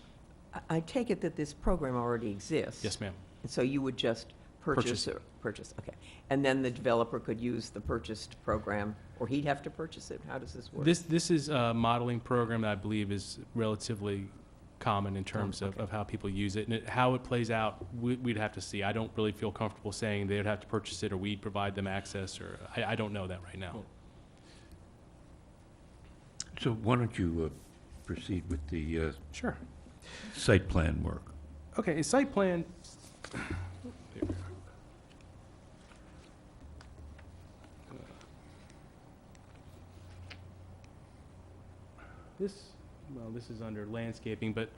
E: I take it that this program already exists?
G: Yes, ma'am.
E: And so you would just purchase, okay. And then the developer could use the purchased program, or he'd have to purchase it? How does this work?
G: This is a modeling program that I believe is relatively common in terms
E: okay.
G: of how people use it. And how it plays out, we'd have to see. I don't really feel comfortable saying they would have to purchase it or we'd provide them access, or I don't know that right now.
A: So why don't you proceed with the
G: Sure.
A: site plan work?
G: Okay, a site plan. This is under landscaping, but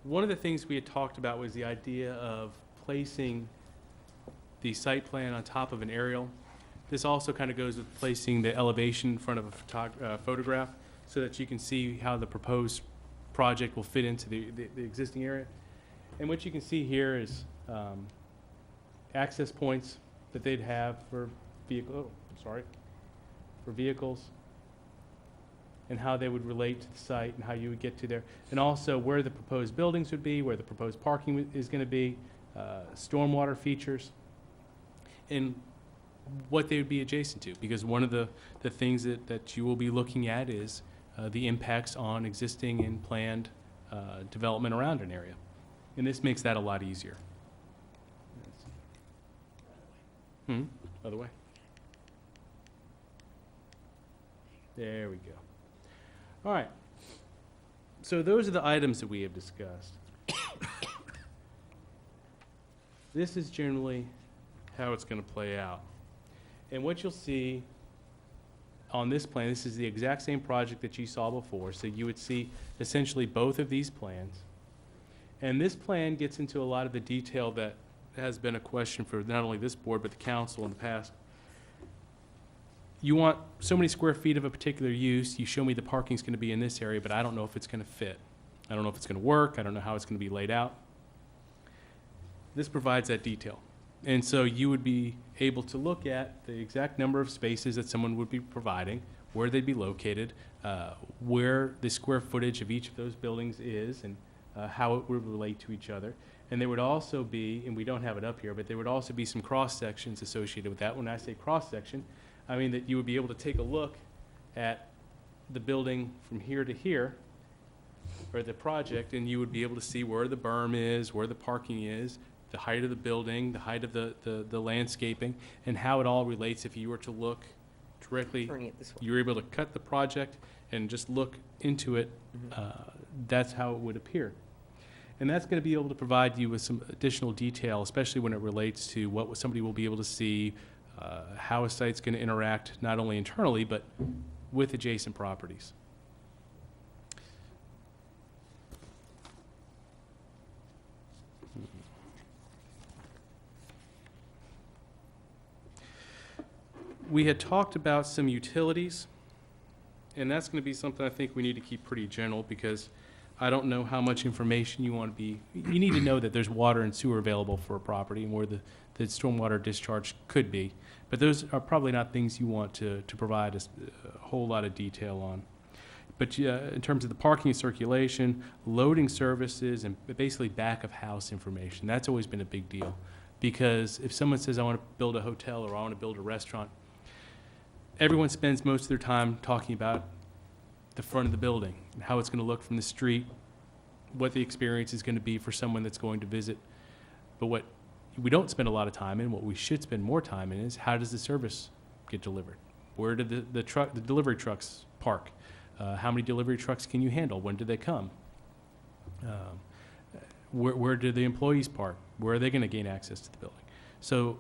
G: one of the things we had talked about was the idea of placing the site plan on top of an aerial. This also kind of goes with placing the elevation in front of a photograph so that you can see how the proposed project will fit into the existing area. And what you can see here is access points that they'd have for vehicles, and how they would relate to the site and how you would get to there. And also where the proposed buildings would be, where the proposed parking is going to be, stormwater features, and what they would be adjacent to. Because one of the things that you will be looking at is the impacts on existing and planned development around an area. And this makes that a lot easier. Other way. There we go. All right. So those are the items that we have discussed. This is generally how it's going to play out. And what you'll see on this plan, this is the exact same project that you saw before. So you would see essentially both of these plans. And this plan gets into a lot of the detail that has been a question for not only this board, but the council in the past. You want so many square feet of a particular use, you show me the parking's going to be in this area, but I don't know if it's going to fit. I don't know if it's going to work, I don't know how it's going to be laid out. This provides that detail. And so you would be able to look at the exact number of spaces that someone would be providing, where they'd be located, where the square footage of each of those buildings is, and how it would relate to each other. And there would also be, and we don't have it up here, but there would also be some cross-sections associated with that. When I say cross-section, I mean that you would be able to take a look at the building from here to here, or the project, and you would be able to see where the berm is, where the parking is, the height of the building, the height of the landscaping, and how it all relates if you were to look directly.
E: Turning it this way.
G: You were able to cut the project and just look into it. That's how it would appear. And that's going to be able to provide you with some additional detail, especially when it relates to what somebody will be able to see, how a site's going to interact not only internally, but with adjacent properties. We had talked about some utilities, and that's going to be something I think we need to keep pretty general, because I don't know how much information you want to be, you need to know that there's water and sewer available for a property and where the stormwater discharge could be. But those are probably not things you want to provide a whole lot of detail on. But in terms of the parking and circulation, loading services, and basically back of house information, that's always been a big deal. Because if someone says, I want to build a hotel or I want to build a restaurant, everyone spends most of their time talking about the front of the building, and how it's going to look from the street, what the experience is going to be for someone that's going to visit. But what we don't spend a lot of time in, what we should spend more time in, is how does the service get delivered? Where do the delivery trucks park? How many delivery trucks can you handle? When do they come? Where do the employees park? Where are they going to gain access to the building? So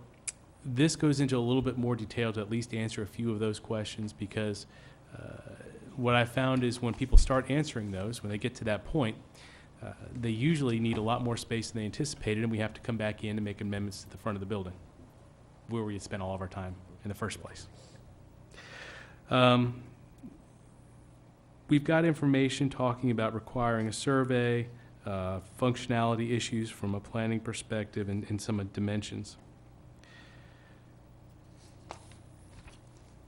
G: this goes into a little bit more detail to at least answer a few of those questions, because what I found is when people start answering those, when they get to that point, they usually need a lot more space than they anticipated, and we have to come back in and make amendments to the front of the building, where we had spent all of our time in the first place. We've got information talking about requiring a survey, functionality issues from a planning perspective, and some dimensions.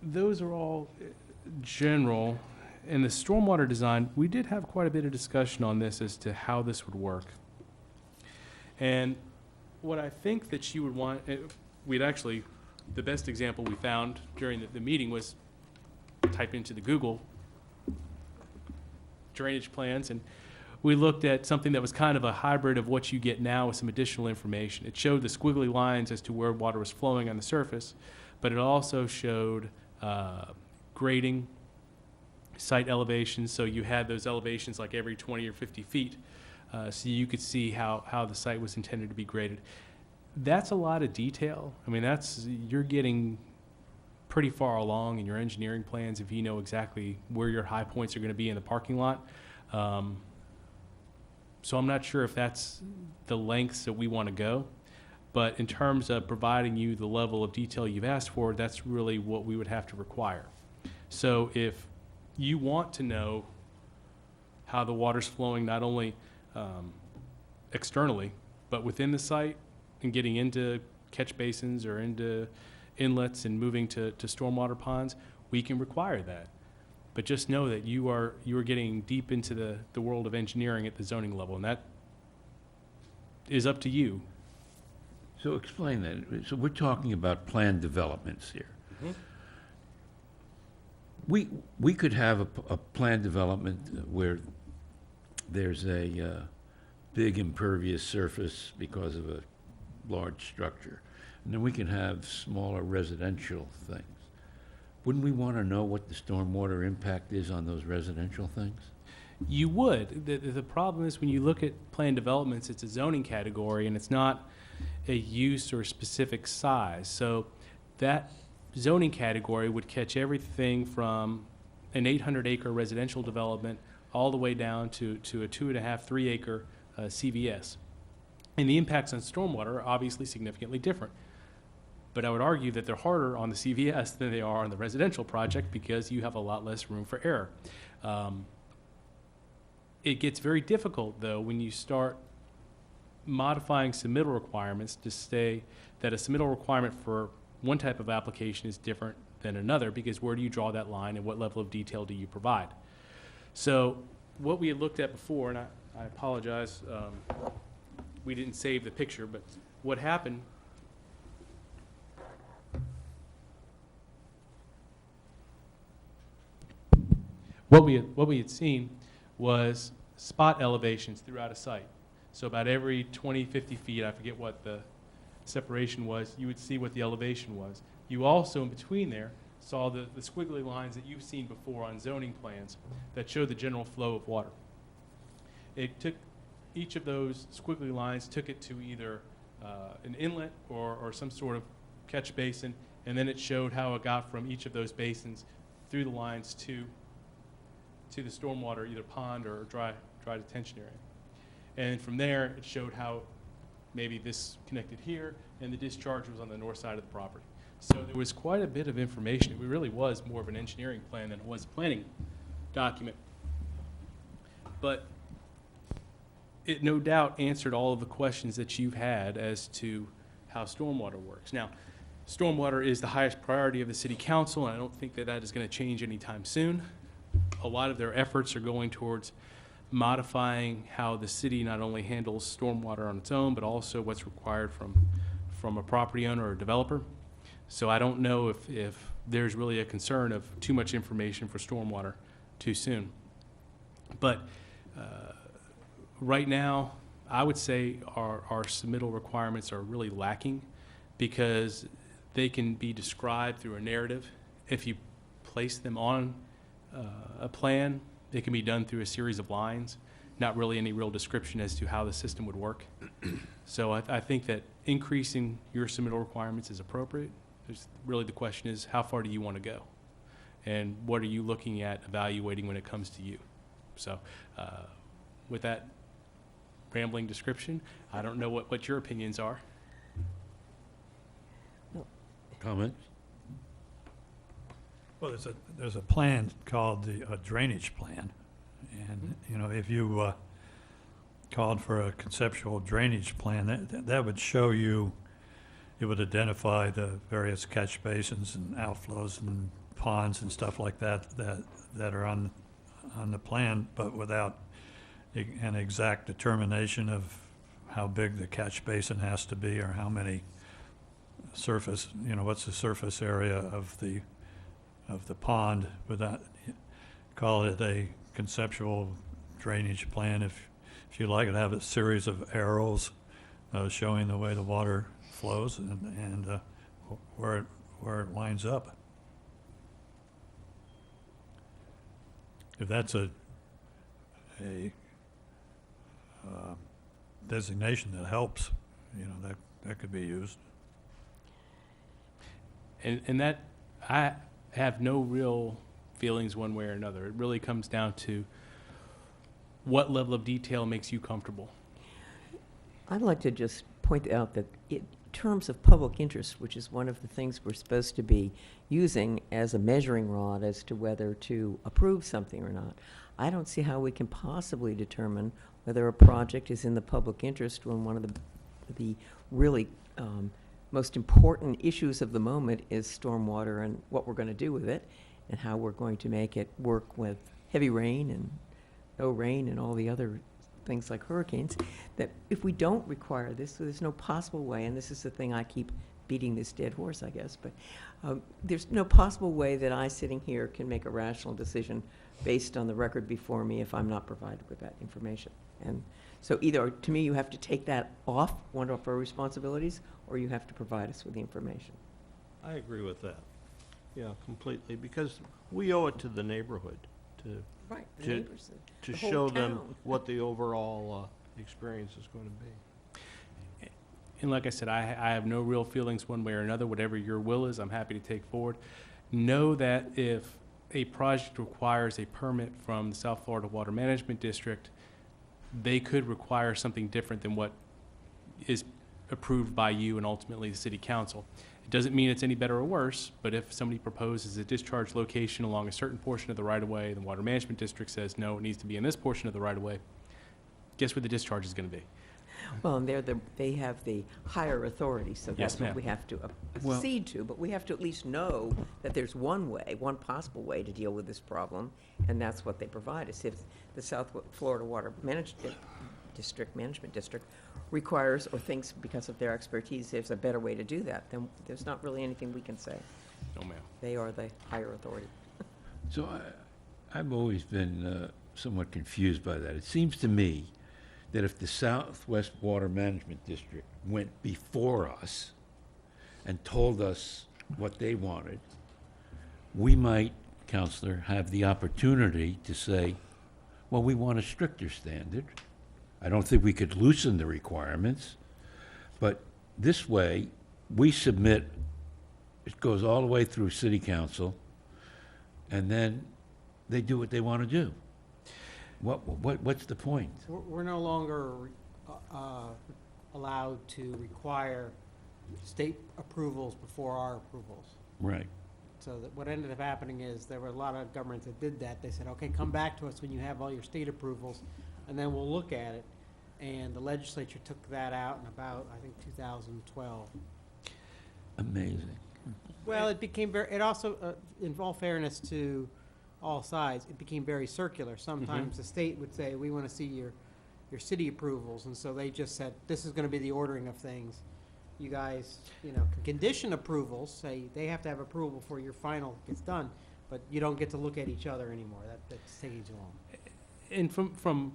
G: Those are all general. In the stormwater design, we did have quite a bit of discussion on this as to how this would work. And what I think that you would want, the best example we found during the meeting was type into the Google drainage plans, and we looked at something that was kind of a hybrid of what you get now with some additional information. It showed the squiggly lines as to where water was flowing on the surface, but it also showed grading, site elevations, so you had those elevations like every 20 or 50 feet, so you could see how the site was intended to be graded. That's a lot of detail. I mean, you're getting pretty far along in your engineering plans if you know exactly where your high points are going to be in the parking lot. So I'm not sure if that's the lengths that we want to go. But in terms of providing you the level of detail you've asked for, that's really what we would have to require. So if you want to know how the water's flowing, not only externally, but within the site, and getting into catch basins or into inlets and moving to stormwater ponds, we can require that. But just know that you are getting deep into the world of engineering at the zoning level, and that is up to you.
A: So explain that. So we're talking about planned developments here. We could have a planned development where there's a big impervious surface because of a large structure. And then we can have smaller residential things. Wouldn't we want to know what the stormwater impact is on those residential things?
G: You would. The problem is when you look at planned developments, it's a zoning category and it's not a use or specific size. So that zoning category would catch everything from an 800-acre residential development all the way down to a 2.5, 3-acre CVS. And the impacts on stormwater are obviously significantly different. But I would argue that they're harder on the CVS than they are on the residential project because you have a lot less room for error. It gets very difficult, though, when you start modifying submittal requirements to say that a submittal requirement for one type of application is different than another, because where do you draw that line and what level of detail do you provide? So what we had looked at before, and I apologize, we didn't save the picture, but what happened what we had seen was spot elevations throughout a site. So about every 20, 50 feet, I forget what the separation was, you would see what the elevation was. You also, in between there, saw the squiggly lines that you've seen before on zoning plans that show the general flow of water. It took each of those squiggly lines, took it to either an inlet or some sort of catch basin, and then it showed how it got from each of those basins through the lines to the stormwater, either pond or dry detention area. And from there, it showed how maybe this connected here, and the discharge was on the north side of the property. So there was quite a bit of information. It really was more of an engineering plan than it was a planning document. But it no doubt answered all of the questions that you've had as to how stormwater works. Now, stormwater is the highest priority of the city council, and I don't think that that is going to change anytime soon. A lot of their efforts are going towards modifying how the city not only handles stormwater on its own, but also what's required from a property owner or developer. So I don't know if there's really a concern of too much information for stormwater too soon. But right now, I would say our submittal requirements are really lacking because they can be described through a narrative. If you place them on a plan, it can be done through a series of lines, not really any real description as to how the system would work. So I think that increasing your submittal requirements is appropriate. Really the question is, how far do you want to go? And what are you looking at evaluating when it comes to you? So with that rambling description, I don't know what your opinions are.
A: Comments?
I: Well, there's a plan called the drainage plan, and, you know, if you called for a conceptual drainage plan, that would show you, it would identify the various catch basins and outflows and ponds and stuff like that are on the plan, but without an exact determination of how big the catch basin has to be or how many surface, you know, what's the surface area of the pond. Without, call it a conceptual drainage plan. If you like it, have a series of arrows showing the way the water flows and where it lines up. If that's a designation that helps, you know, that could be used.
G: And that, I have no real feelings one way or another. It really comes down to what level of detail makes you comfortable.
E: I'd like to just point out that in terms of public interest, which is one of the things we're supposed to be using as a measuring rod as to whether to approve something or not, I don't see how we can possibly determine whether a project is in the public interest when one of the really most important issues of the moment is stormwater and what we're going to do with it and how we're going to make it work with heavy rain and no rain and all the other things like hurricanes. That if we don't require this, there's no possible way, and this is the thing I keep beating this dead horse, I guess, but there's no possible way that I, sitting here, can make a rational decision based on the record before me if I'm not provided with that information. And so either, to me, you have to take that off, one of our responsibilities, or you have to provide us with the information.
H: I agree with that. Yeah, completely, because we owe it to the neighborhood to
E: Right, the
H: To-
E: neighbors,
H: to
E: the whole
H: show them
E: town.
H: what the overall experience is going to be.
G: And like I said, I have no real feelings one way or another. Whatever your will is, I'm happy to take forward. Know that if a project requires a permit from the South Florida Water Management District, they could require something different than what is approved by you and ultimately the city council. It doesn't mean it's any better or worse, but if somebody proposes a discharge location along a certain portion of the right-of-way, the Water Management District says, no, it needs to be in this portion of the right-of-way, guess where the discharge is going to be?
E: Well, and they have the higher authority, so
G: Yes,
E: that's what
G: ma'am.
E: we have to
A: Well-
E: accede to, but we have to at least know that there's one way, one possible way to deal with this problem, and that's what they provide us. If the South Florida Water Management District requires or thinks because of their expertise there's a better way to do that, then there's not really anything we can say.
G: No, ma'am.
E: They are the higher authority.
A: So I've always been somewhat confused by that. It seems to me that if the Southwest Water Management District went before us and told us what they wanted, we might, Counselor, have the opportunity to say, well, we want a stricter standard. I don't think we could loosen the requirements, but this way, we submit, it goes all the way through City Council, and then they do what they want to do. What's the point?
F: We're no longer allowed to require state approvals before our approvals.
A: Right.
F: So that what ended up happening is there were a lot of governments that did that. They said, okay, come back to us when you have all your state approvals, and then we'll look at it. And the legislature took that out in about, I think, 2012.
A: Amazing.
F: Well, it became very, it also, in all fairness to all sides, it became very circular. Sometimes the state would say, we want to see your city approvals, and so they just said, this is going to be the ordering of things. You guys, can condition approvals, say they have to have approval before your final gets done, but you don't get to look at each other anymore. That's taking too long.
G: And from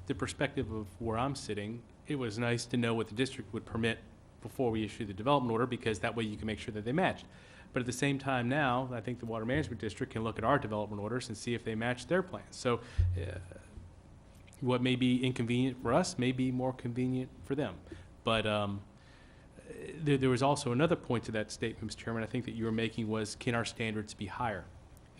G: the perspective of where I'm sitting, it was nice to know what the district would permit before we issue the development order, because that way you can make sure that they matched. But at the same time now, I think the Water Management District can look at our development orders and see if they match their plans. So what may be inconvenient for us may be more convenient for them. But there was also another point to that statement, Mr. Chairman, I think that you were making was, can our standards be higher?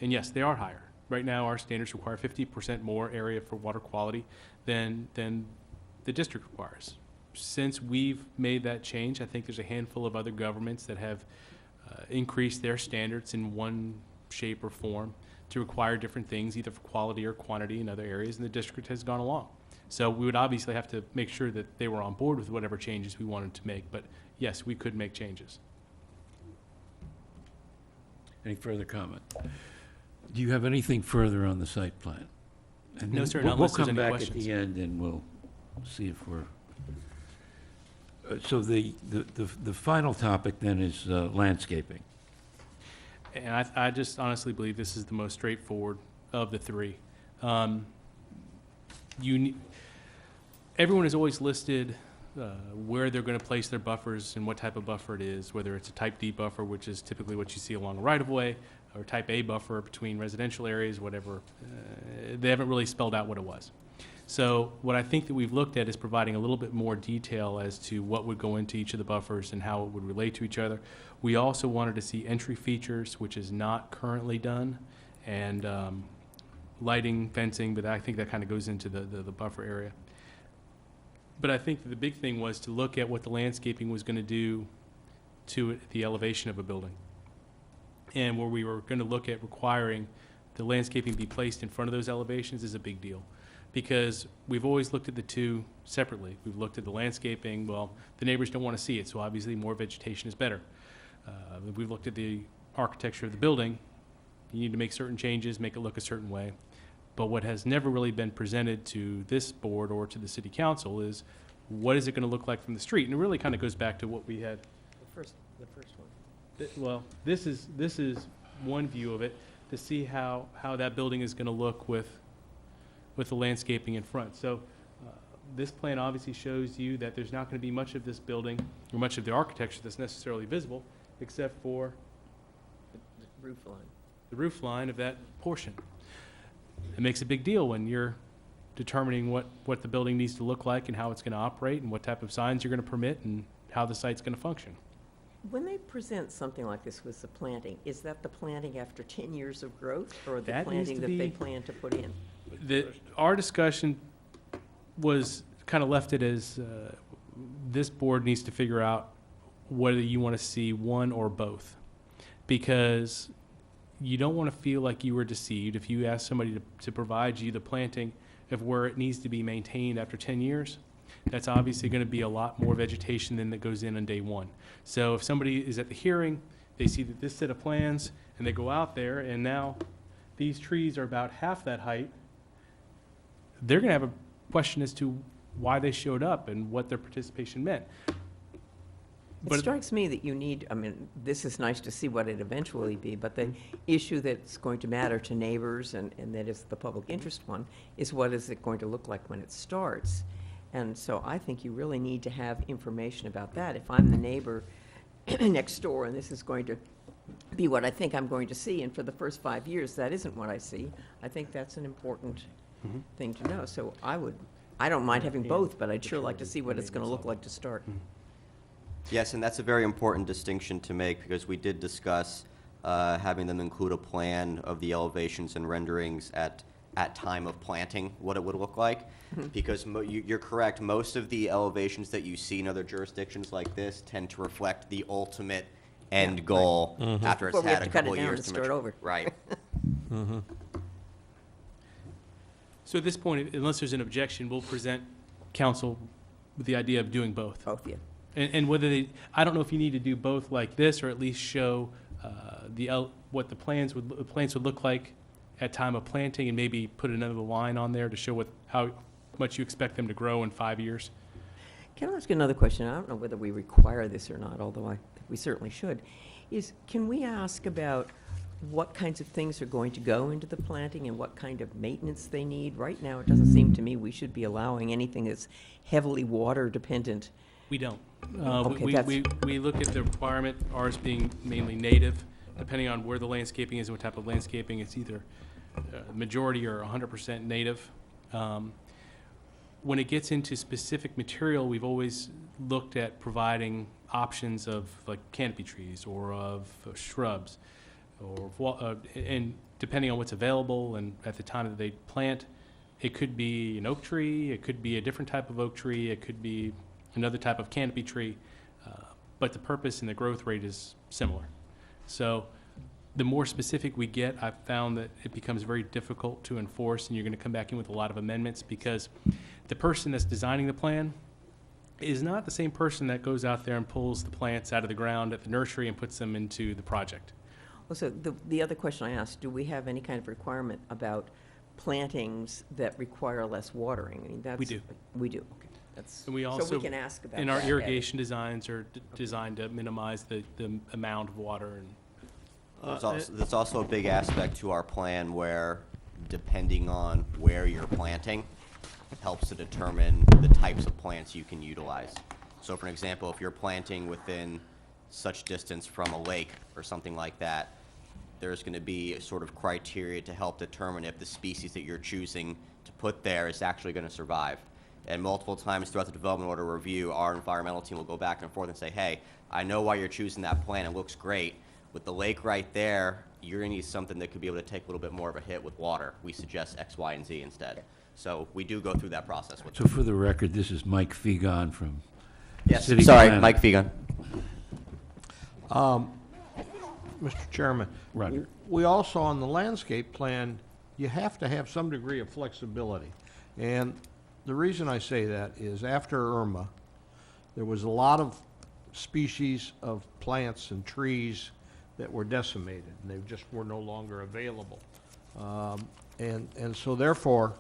G: And yes, they are higher. Right now, our standards require 50% more area for water quality than the district requires. Since we've made that change, I think there's a handful of other governments that have increased their standards in one shape or form to require different things, either for quality or quantity in other areas, and the district has gone along. So we would obviously have to make sure that they were on board with whatever changes we wanted to make, but yes, we could make changes.
A: Any further comment? Do you have anything further on the site plan? And
G: No,
A: then
G: sir,
A: we'll-
G: not unless there's
A: We'll
G: any
A: come back at
G: questions.
A: the end and we'll see if we're, so the final topic then is landscaping.
G: And I just honestly believe this is the most straightforward of the three. Everyone has always listed where they're going to place their buffers and what type of buffer it is, whether it's a type D buffer, which is typically what you see along a right-of-way, or type A buffer between residential areas, whatever. They haven't really spelled out what it was. So what I think that we've looked at is providing a little bit more detail as to what would go into each of the buffers and how it would relate to each other. We also wanted to see entry features, which is not currently done, and lighting, fencing, but I think that kind of goes into the buffer area. But I think that the big thing was to look at what the landscaping was going to do to the elevation of a building. And where we were going to look at requiring the landscaping be placed in front of those elevations is a big deal. Because we've always looked at the two separately. We've looked at the landscaping, well, the neighbors don't want to see it, so obviously more vegetation is better. We've looked at the architecture of the building. You need to make certain changes, make it look a certain way. But what has never really been presented to this board or to the city council is, what is it going to look like from the street? And it really kind of goes back to what we had.
E: The first one.
G: Well, this is one view of it, to see how that building is going to look with the landscaping in front. So this plan obviously shows you that there's not going to be much of this building or much of the architecture that's necessarily visible, except for
E: The roof line.
G: the roof line of that portion. it makes a big deal when you're determining what the building needs to look like and how it's going to operate and what type of signs you're going to permit and how the site's going to function.
E: When they present something like this with the planting, is that the planting after 10 years of growth, or the
G: That needs
E: planting
G: to
E: that they
G: be-
E: plan to put in?
G: Our discussion was kind of left it as this board needs to figure out whether you want to see one or both, because you don't want to feel like you were deceived if you ask somebody to provide you the planting of where it needs to be maintained after 10 years. That's obviously going to be a lot more vegetation than that goes in on day one. So if somebody is at the hearing, they see that this set of plans, and they go out there, and now these trees are about half that height, they're going to have a question as to why they showed up and what their participation meant.
E: It
G: But
E: strikes me that you need, I mean, this is nice to see what it eventually be, but the issue that's going to matter to neighbors, and that is the public interest one, is what is it going to look like when it starts? And so I think you really need to have information about that. If I'm the neighbor next door, and this is going to be what I think I'm going to see, and for the first 5 years, that isn't what I see, I think that's an important thing to know. So I don't mind having both, but I'd sure like to see what it's going to look like to start.
J: Yes, and that's a very important distinction to make, because we did discuss having them include a plan of the elevations and renderings at time of planting, what it would look like. Because you're correct, most of the elevations that you see in other jurisdictions like this tend to reflect the ultimate end goal after it's
E: Before we
J: had
E: have
J: a
E: to cut
J: couple
E: it down
J: years
E: and
J: to
E: start
J: mature.
E: over.
J: Right.
G: So at this point, unless there's an objection, we'll present council with the idea of doing both.
E: Both, yeah.
G: And whether they, I don't know if you need to do both like this, or at least show what the plans would look like at time of planting, and maybe put another line on there to show how much you expect them to grow in 5 years.
E: Can I ask another question? I don't know whether we require this or not, although I think we certainly should. Can we ask about what kinds of things are going to go into the planting and what kind of maintenance they need? Right now, it doesn't seem to me we should be allowing anything that's heavily water dependent.
G: We don't.
E: Okay,
G: We look at the requirement, ours being mainly native, depending on where the landscaping is and what type of landscaping, it's either majority or 100% native. When it gets into specific material, we've always looked at providing options of like canopy trees or of shrubs, and depending on what's available and at the time that they plant, it could be an oak tree, it could be a different type of oak tree, it could be another type of canopy tree, but the purpose and the growth rate is similar. So the more specific we get, I've found that it becomes very difficult to enforce, and you're going to come back in with a lot of amendments, because the person that's designing the plan is not the same person that goes out there and pulls the plants out of the ground at the nursery and puts them into the project.
E: Well, so the other question I asked, do we have any kind of requirement about plantings that require less watering? I mean, that's.
G: We do.
E: We do, okay. That's,
G: And we
E: so
G: also,
E: we can ask about that.
G: and our
E: at-
G: irrigation designs are designed to minimize the amount of water. And
J: There's also a big aspect to our plan where, depending on where you're planting, helps to determine the types of plants you can utilize. So for an example, if you're planting within such distance from a lake or something like that, there's going to be a sort of criteria to help determine if the species that you're choosing to put there is actually going to survive. And multiple times throughout the development order review, our environmental team will go back and forth and say, hey, I know why you're choosing that plant, it looks great. With the lake right there, you're going to need something that could be able to take a little bit more of a hit with water. We suggest X, Y, and Z instead. So we do go through that process with
A: So for the record, this is Mike Fegon from
J: Yes,
A: City
J: sorry,
A: Planner.
J: Mike Fegan.
H: Mr. Chairman.
A: Roger.
H: We also, on the landscape plan, you have to have some degree of flexibility. And the reason I say that is after Irma, there was a lot of species of plants and trees that were decimated, and they just were no longer available. And so therefore,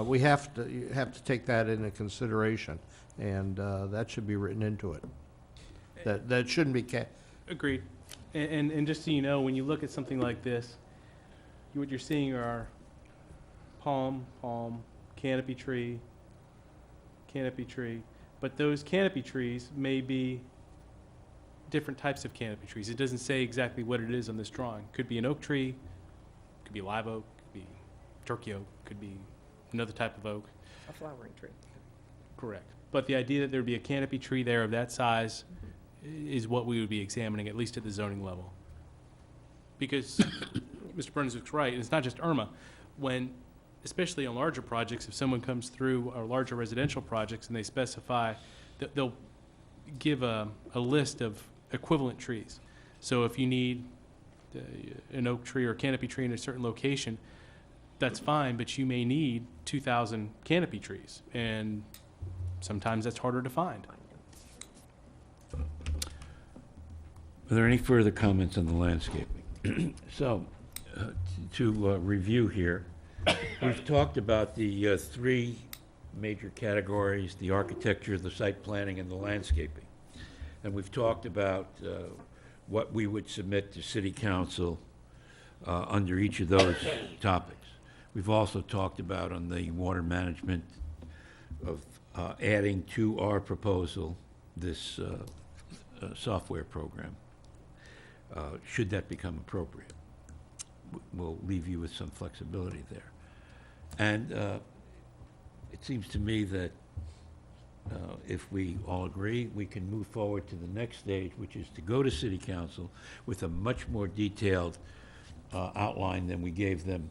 H: we have to take that into consideration, and that should be written into it. That shouldn't be
G: Agreed. And just so you know, when you look at something like this, what you're seeing are palm, canopy tree, but those canopy trees may be different types of canopy trees. It doesn't say exactly what it is on this drawing. Could be an oak tree, could be live oak, could be turkey oak, could be another type of oak.
E: A flowering tree.
G: Correct. But the idea that there'd be a canopy tree there of that size is what we would be examining, at least at the zoning level. Because Mr. Brunswick's right, and it's not just Irma. When, especially on larger projects, if someone comes through our larger residential projects and they specify, they'll give a list of equivalent trees. So if you need an oak tree or a canopy tree in a certain location, that's fine, but you may need 2,000 canopy trees, and sometimes that's harder to find.
A: Are there any further comments on the landscaping? So, to review here, we've talked about the three major categories: the architecture, the site planning, and the landscaping. And we've talked about what we would submit to city council under each of those topics. We've also talked about on the water management of adding to our proposal this software program, should that become appropriate. We'll leave you with some flexibility there. And it seems to me that if we all agree, we can move forward to the next stage, which is to go to city council with a much more detailed outline than we gave them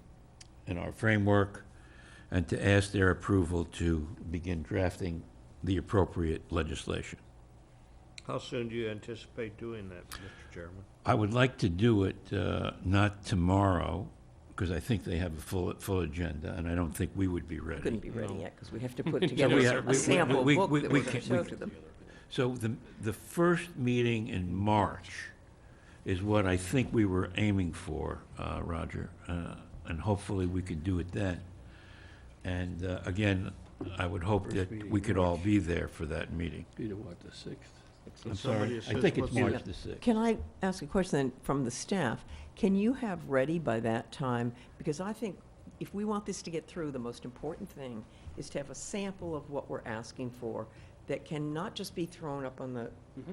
A: in our framework, and to ask their approval to begin drafting the appropriate legislation.
H: How soon do you anticipate doing that, Mr. Chairman?
A: I would like to do it not tomorrow, because I think they have a full agenda, and I don't think we would be ready.
E: Couldn't be ready yet, because we have to put
A: we
E: together
A: have-
E: a sample
A: we-
E: book
A: we-
E: that
A: we
E: we're going to
A: can-
E: show
A: we-
E: to them.
A: So the first meeting in March is what I think we were aiming for, Roger, and hopefully we could do it then. And again, I would hope
D: First
A: that
D: meeting
A: we
D: in
A: could all be there for that meeting.
D: Either what, the 6th?
A: I'm
H: Somebody
A: sorry, I think it's
H: assist
A: March
H: with-
A: the 6th.
E: Can I ask a question then from the staff? Can you have ready by that time? Because I think if we want this to get through, the most important thing is to have a sample of what we're asking for that can not just be thrown up on the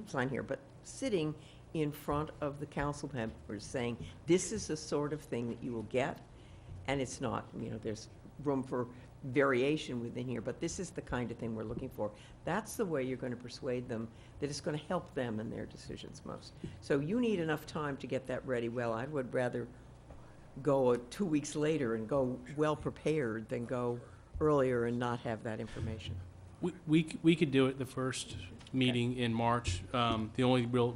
E: sign here, but sitting in front of the council members saying, this is the sort of thing that you will get, and it's not, there's room for variation within here, but this is the kind of thing we're looking for. That's the way you're going to persuade them that it's going to help them in their decisions most. So you need enough time to get that ready. Well, I would rather go 2 weeks later and go well-prepared than go earlier and not have that information.
G: We could do it the first meeting in March. The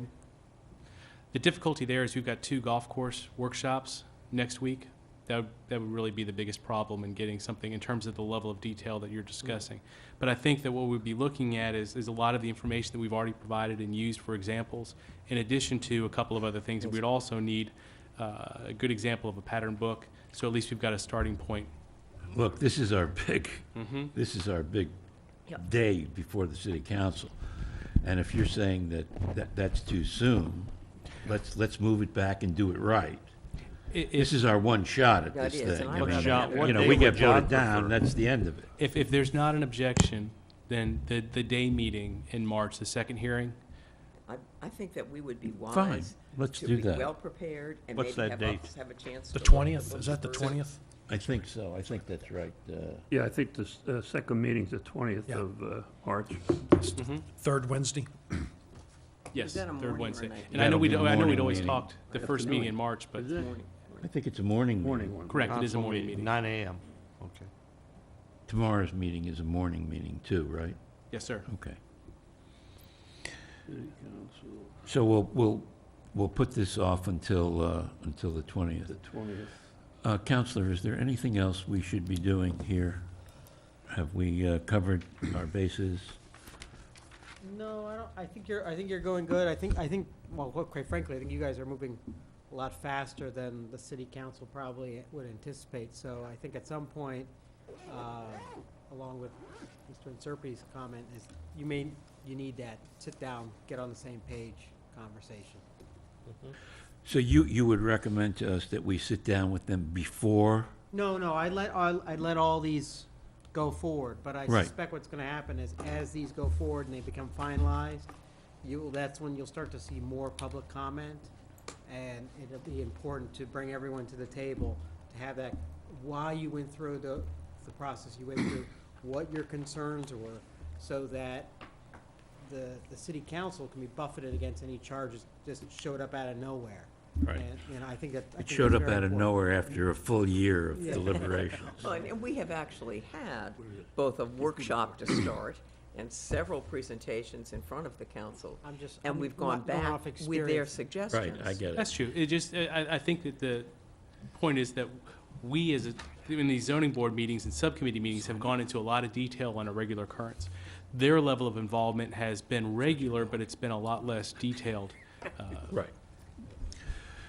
G: difficulty there is we've got 2 golf course workshops next week. That would really be the biggest problem in getting something in terms of the level of detail that you're discussing. But I think that what we'd be looking at is a lot of the information that we've already provided and used for examples, in addition to a couple of other things. And we'd also need a good example of a pattern book, so at least we've got a starting point.
A: Look, this is our big
E: Yep.
A: day before the city council. And if you're saying that's too soon, let's move it back and do it right. This is our one shot at
E: That
A: this
E: is,
A: thing.
E: and I
A: I
E: would
A: mean,
E: have
H: What
A: we
H: day
A: get
H: would John
A: voted down,
H: prefer?
A: that's the end of it.
G: If there's not an objection, then the day meeting in March, the second hearing,
E: I think that we would be wise.
A: Fine, let's
E: to
A: do
E: be
A: that.
E: well-prepared and
H: What's
E: maybe
H: that
E: have
H: date?
E: us have a chance
C: The
E: to look at
C: 20th,
E: books
C: is that the
E: first.
C: 20th?
A: I think so, I think that's right.
D: Yeah, I think the second meeting's the 20th
C: Yeah.
D: of March.
C: Third Wednesday?
G: yes,
E: that a morning or
G: third Wednesday.
E: a night?
G: And I know
A: That'll be a
G: I know
A: morning
G: we'd always
A: meeting.
G: talked the first meeting in March, but
D: Is it?
E: Morning.
A: I think it's a morning meeting.
D: Morning one.
G: correct, it is a
H: Council
G: morning meeting.
H: 9 a.m. Okay.
A: Tomorrow's meeting is a morning meeting too, right?
G: Yes, sir.
A: Okay.
D: City Council,
A: So we'll put this off until the 20th.
D: the 20th.
A: Counselor, is there anything else we should be doing here? Have we covered our bases?
F: No, I don't, I think you're going good. I think, well, quite frankly, I think you guys are moving a lot faster than the city council probably would anticipate. So I think at some point, along with Mr. Inserpi's comment, is you need that sit down, get on the same page conversation.
A: So you would recommend to us that we sit down with them before?
F: No, I'd let all these go forward, but I
A: Right.
F: suspect what's gonna happen is as these go forward and they become finalized, that's when you'll start to see more public comment, and it'll be important to bring everyone to the table, to have that why you went through the process you went through, what your concerns were, so that the city council can be buffeted against any charges just showed up out of nowhere.
A: Right.
F: And I think that. I
A: It
F: think
A: showed
F: that's
A: up
F: very
A: out of
F: important.
A: nowhere after a full year of
F: Yeah.
A: deliberations.
E: Well, and we have actually had both a workshop to start and several presentations in front of the council. And
F: I'm
E: we've gone
F: going off
E: back with their
F: experience.
E: suggestions.
A: Right, I get it.
G: That's true. It just, I think that the point is that we as in these zoning board meetings and subcommittee meetings have gone into a lot of detail on a regular occurrence. Their level of involvement has been regular, but it's been a lot less detailed.
A: Right.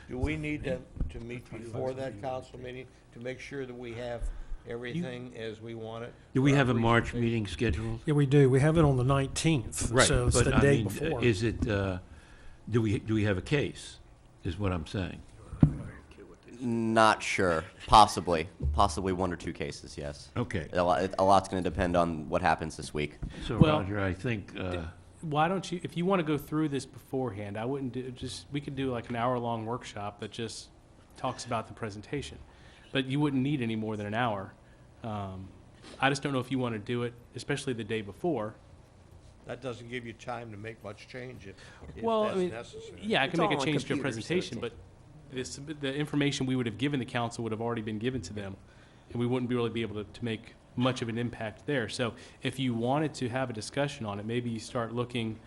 H: Do we need to meet before that council meeting to make sure that we have everything as we want it?
A: Do we
H: for our
A: have a March
H: presentation?
A: meeting scheduled?
C: Yeah, we do. We have it on the 19th.
A: Right,
C: So it's
A: but
C: the
A: I
C: day
A: mean,
C: before.
A: is it, do we have a case, is what I'm saying?
J: Not sure. Possibly 1 or 2 cases, yes.
A: Okay,
J: A lot's going to depend on what happens this week.
A: so
G: Well,
A: Roger, I think,
G: Why don't you, if you want to go through this beforehand, I wouldn't do, we could do like an hour-long workshop that just talks about the presentation. But you wouldn't need any more than an hour. I just don't know if you want to do it, especially the day before.
H: That doesn't give you time to make much change if
G: Well, I
H: that's
G: mean,
H: necessary.
G: yeah, I
E: It's
G: can make
E: all
G: a
E: on
G: change to a
E: computers, so
G: presentation, but the information we would have given the council would have already been given to them, and we wouldn't really be able to make much of an impact there. So if you wanted to have a discussion on it, maybe you start looking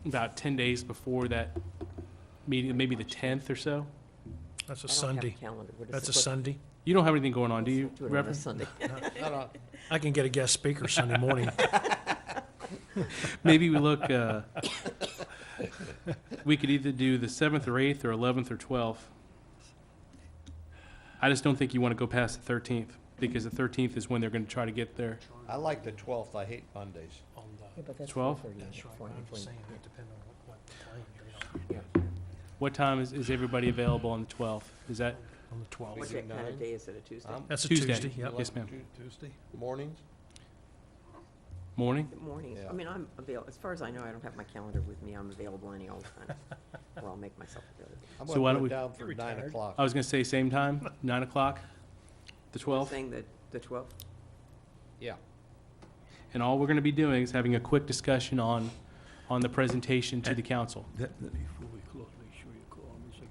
G: about 10 days before that meeting, maybe the 10th or so.
C: That's a
E: I don't have a
C: Sunday.
E: calendar. What is
C: That's
E: it?
C: a Sunday.
G: You don't have anything going on, do you,
E: Do it on a
G: Reverend?
E: Sunday.
H: Not on-
C: I can get a guest speaker Sunday morning.
G: Maybe we look, we could either do the 7th or 8th or 11th or 12th. I just don't think you want to go past the 13th, because the 13th is when they're going to try to get there.
H: I like the 12th, I hate Mondays.
E: Yeah, but that's
G: 12?
E: 4:30 before anything.
G: What time is everybody available on the 12th? Is that
C: On the 12th.
E: What
H: do
E: kind of
H: 9?
E: day is it, a Tuesday?
C: That's a
G: Tuesday.
C: Tuesday, yep.
G: Yes, ma'am.
H: Tuesday? Mornings?
G: Morning?
E: Mornings.
H: Yeah.
E: I mean, I'm available, as far as I know, I don't have my calendar with me. I'm available any old time, or I'll make myself available.
H: I'm
G: So
H: gonna
G: why
H: put
G: don't
H: it
G: we-
H: down for 9 o'clock.
G: I was going to say same time, 9 o'clock, the
E: You're
G: 12th.
E: saying that the 12th?
H: Yeah.
G: And all we're going to be doing is having a quick discussion on the presentation to the council.
A: that-
D: Before we close, make sure you call me, so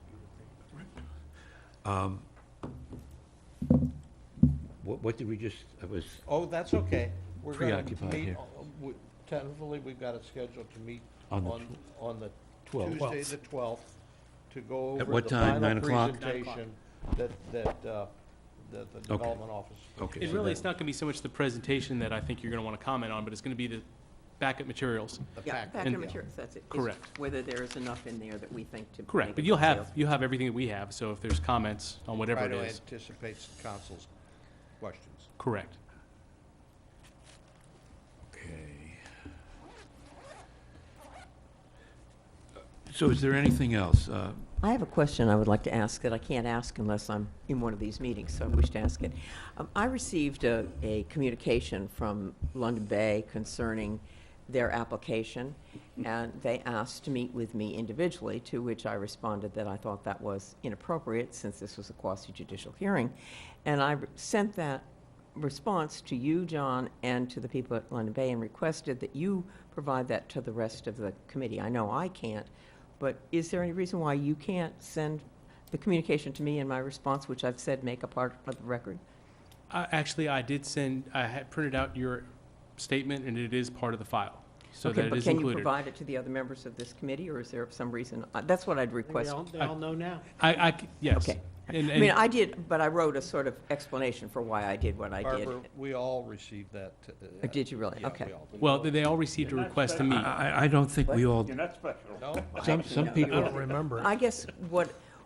A: what did we just, I was,
H: Oh, that's okay. We're gonna
A: Preoccupied
H: meet,
A: here.
H: tentatively, we've got it scheduled to meet
A: On the
H: on the
A: 12th.
H: Tuesday, the 12th, to go
A: At
H: over
A: what
H: the
A: time? 9
H: final
A: o'clock?
H: presentation that the development office.
A: okay.
G: It
A: so
G: really,
A: that-
G: it's not going to be so much the presentation that I think you're going to want to comment on, but it's going to be the backup materials.
H: The
E: Yeah,
H: packet.
E: back
G: And-
E: in materials, that's it. It's
G: Correct.
E: Whether there is enough in there that we think to.
G: Correct,
E: make
G: but
E: it
G: you'll
E: sales.
G: have everything that we have, so if there's comments on whatever it
H: Try
G: is.
H: to anticipate some council's questions.
G: Correct.
A: Okay. So is there anything else?
E: I have a question I would like to ask that I can't ask unless I'm in one of these meetings, so I wish to ask it. I received a communication from London Bay concerning their application, and they asked to meet with me individually, to which I responded that I thought that was inappropriate since this was a quasi-judicial hearing. And I sent that response to you, John, and to the people at London Bay and requested that you provide that to the rest of the committee. I know I can't, but is there any reason why you can't send the communication to me and my response, which I've said make a part of the record?
G: Actually, I had printed out your statement, and it is part of the file, so
E: Okay,
G: that it
E: but
G: is
E: can you
G: included.
E: provide it to the other members of this committee, or is there some reason? That's what I'd request.
F: They all know now.
G: Yes.
E: Okay.
G: And-
E: I mean,
G: and-
E: I did, but I wrote a sort of explanation for why I did what I did.
H: Barbara, we all received that.
E: Did you really?
H: Yeah,
E: Okay.
H: we all did.
G: Well, they all received a request to meet.
A: I don't think we all,
D: You're not special.
H: No?
A: some
C: I
A: people,
C: don't remember.
E: I guess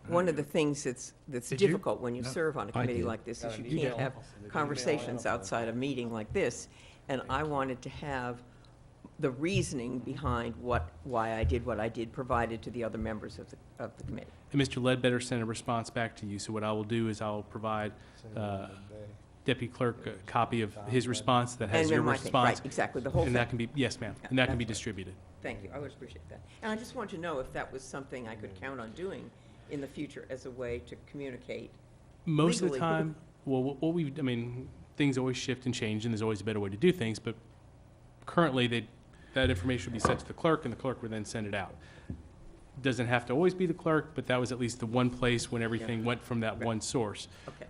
E: one of the things that's
C: Did you?
E: difficult when you serve on a
A: I
E: committee
A: did.
E: like this is
H: Got
E: you
H: an
E: can't
H: email.
E: have conversations outside a meeting like this. And I wanted to have the reasoning behind why I did what I did provided to the other members of the committee.
G: And Mr. Ledbetter sent a response back to you, so what I will do is I'll provide Deputy Clerk a copy of his response that has
E: And
G: your
E: then my thing,
G: response.
E: right, exactly, the whole
G: And
E: thing.
G: that can be, yes, ma'am, and that can be
E: That's right.
G: distributed.
E: Thank you, I would appreciate that. And I just want to know if that was something I could count on doing in the future as a way to communicate
G: Most of the
E: Legally.
G: time, well, I mean, things always shift and change, and there's always a better way to do things, but currently, that information would be sent to the clerk, and the clerk would then send it out. Doesn't have to always be the clerk, but that was at least the one place when everything went from that one source.
E: Okay,